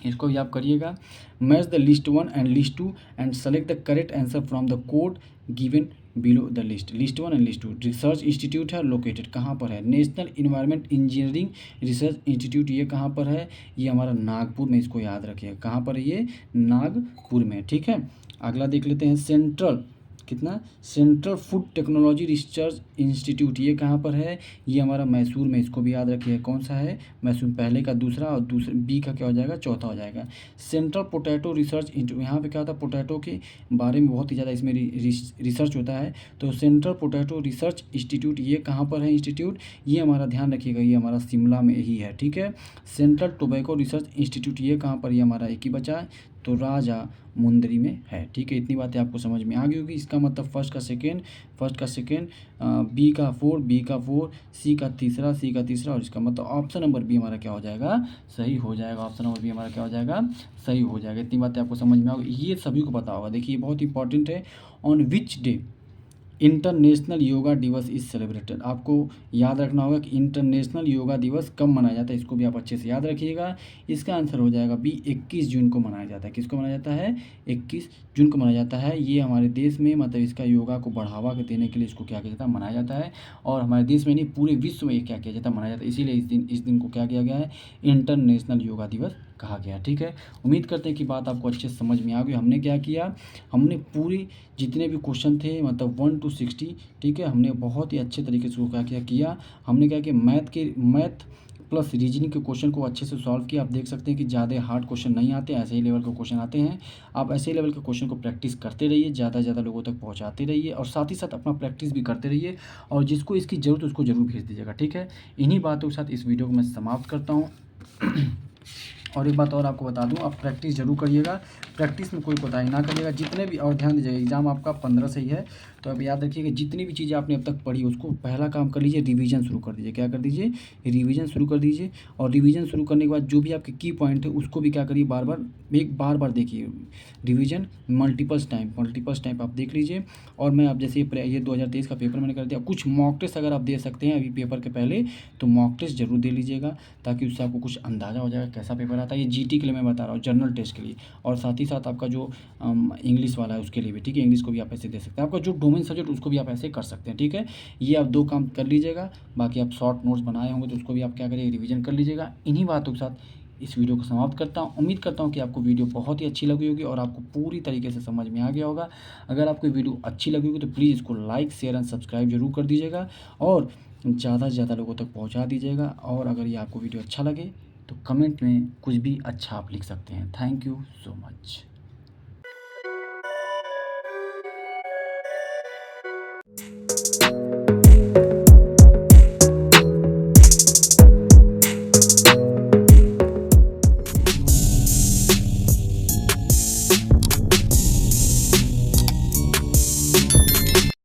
S1: इसको भी आप करिएगा। Match the list 1 and list 2 and select the correct answer from the code given below the list. List 1 and list 2 research institute है, लोकेटेड कहाँ पर है, national environment engineering research institute, ये कहाँ पर है, ये हमारा नागपुर में, इसको याद रखिए, कहाँ पर है ये, नागपुर में, ठीक है। अगला देख लेते हैं सेंट्रल कितना, central food technology research institute, ये कहाँ पर है, ये हमारा मैसूर में, इसको भी याद रखिए कौन सा है, मैसूर, पहले का दूसरा और दूसरे बी का क्या हो जाएगा, चौथा हो जाएगा। सेंट्रल पोटैटो रिसर्च इंस्टीट्यूट, यहाँ पे क्या होता है, पोटैटो के बारे में बहुत ही ज़्यादा इसमें रिसर्च होता है, तो सेंट्रल पोटैटो रिसर्च इंस्टीट्यूट ये कहाँ पर है इंस्टीट्यूट, ये हमारा ध्यान रखिएगा, ये हमारा शिमला में ही है, ठीक है। सेंट्रल टोबैको रिसर्च इंस्टीट्यूट ये कहाँ पर, ये हमारा एक ही बचा है, तो राजा मुंदरी में है, ठीक है। इतनी बातें आपको समझ में आ गई होगी। इसका मतलब फर्स्ट का सेकेंड, बी का 4, बी का 4, सी का तीसरा, और इसका मतलब ऑप्शन नंबर बी हमारा क्या हो जाएगा, सही हो जाएगा, ऑप्शन नंबर बी हमारा क्या हो जाएगा, सही हो जाएगा। इतनी बातें आपको समझ में आ गई, ये सभी को पता होगा। देखिए बहुत इंपॉर्टेंट है, on which day international yoga दिवस इज सेलिब्रेटेड, आपको याद रखना होगा कि इंटरनेशनल योगा दिवस कब मनाया जाता है, इसको भी आप अच्छे से याद रखिएगा। इसका आंसर हो जाएगा बी, 21 जून को मनाया जाता है, किसको मनाया जाता है, 21 जून को मनाया जाता है। ये हमारे देश में मतलब इसका योगा को बढ़ावा देने के लिए इसको क्या किया जाता है, मनाया जाता है, और हमारे देश में नहीं पूरे विश्व में ये क्या किया जाता है, मनाया जाता है, इसीलिए इस दिन को क्या किया गया है, इंटरनेशनल योगा दिवस कहा गया, ठीक है। उम्मीद करते हैं कि बात आपको अच्छे से समझ में आ गई। हमने क्या किया, हमने पूरी जितने भी क्वेश्चन थे मतलब 1 to 60, ठीक है, हमने बहुत ही अच्छे तरीके से क्या किया, हमने क्या किया, मैथ प्लस रीजनिंग के क्वेश्चन को अच्छे से सॉल्व किया। आप देख सकते हैं कि ज़्यादा हार्ड क्वेश्चन नहीं आते, ऐसे ही लेवल के क्वेश्चन आते हैं। आप ऐसे ही लेवल के क्वेश्चन को प्रैक्टिस करते रहिए, ज़्यादा से ज़्यादा लोगों तक पहुंचाते रहिए, और साथ ही साथ अपना प्रैक्टिस भी करते रहिए, और जिसको इसकी ज़रूरत है उसको ज़रूर भेज दीजिएगा, ठीक है। इन्हीं बातों के साथ इस वीडियो को मैं समाप्त करता हूँ। और एक बात और आपको बता दूं, आप प्रैक्टिस जरूर करिएगा, प्रैक्टिस में कोई कोताही ना करिएगा, जितने भी, और ध्यान दीजिएगा एग्जाम आपका 15 से ही है, तो अब याद रखिए कि जितनी भी चीज़ें आपने अब तक पढ़ी उसको पहला काम कर लीजिए, रिवीजन शुरू कर दीजिए, क्या कर दीजिए, रिवीजन शुरू कर दीजिए। और रिवीजन शुरू करने के बाद जो भी आपके की पॉइंट है उसको भी क्या करिए, बार बार देखिए, रिवीजन मल्टीपल्स टाइम आप देख लीजिए। और मैं आप जैसे ये 2023 का पेपर मैंने कर दिया, कुछ मॉक टेस्ट अगर आप दे सकते हैं अभी पेपर के पहले, तो मॉक टेस्ट जरूर दे लीजिएगा, ताकि उससे आपको कुछ अंदाज़ा हो जाएगा कैसा पेपर आता है। ये जीटी के लिए मैं बता रहा हूँ, जनरल टेस्ट के लिए, और साथ ही साथ आपका जो इंग्लिश वाला है उसके लिए भी, ठीक है, इंग्लिश को भी आप ऐसे दे सकते हैं, आपका जो डोमेन सब्जेक्ट उसको भी आप ऐसे कर सकते हैं, ठीक है। ये आप 2 काम कर लीजिएगा, बाकी आप शॉर्ट नोट्स बनाए होंगे तो उसको भी आप क्या करिए, रिवीजन कर लीजिएगा। इन्हीं बातों के साथ इस वीडियो को समाप्त करता हूँ। उम्मीद करता हूँ कि आपको वीडियो बहुत ही अच्छी लगी होगी और आपको पूरी तरीके से समझ में आ गया होगा। अगर आपको वीडियो अच्छी लगी होगी तो प्लीज़ इसको लाइक, शेयर एंड सब्सक्राइब जरूर कर दीजिएगा, और ज़्यादा से ज़्यादा लोगों तक पहुँचा दीजिएगा। और अगर ये आपको वीडियो अच्छा लगे तो कमेंट में कुछ भी अच्छा आप लिख सकते हैं। Thank you so much.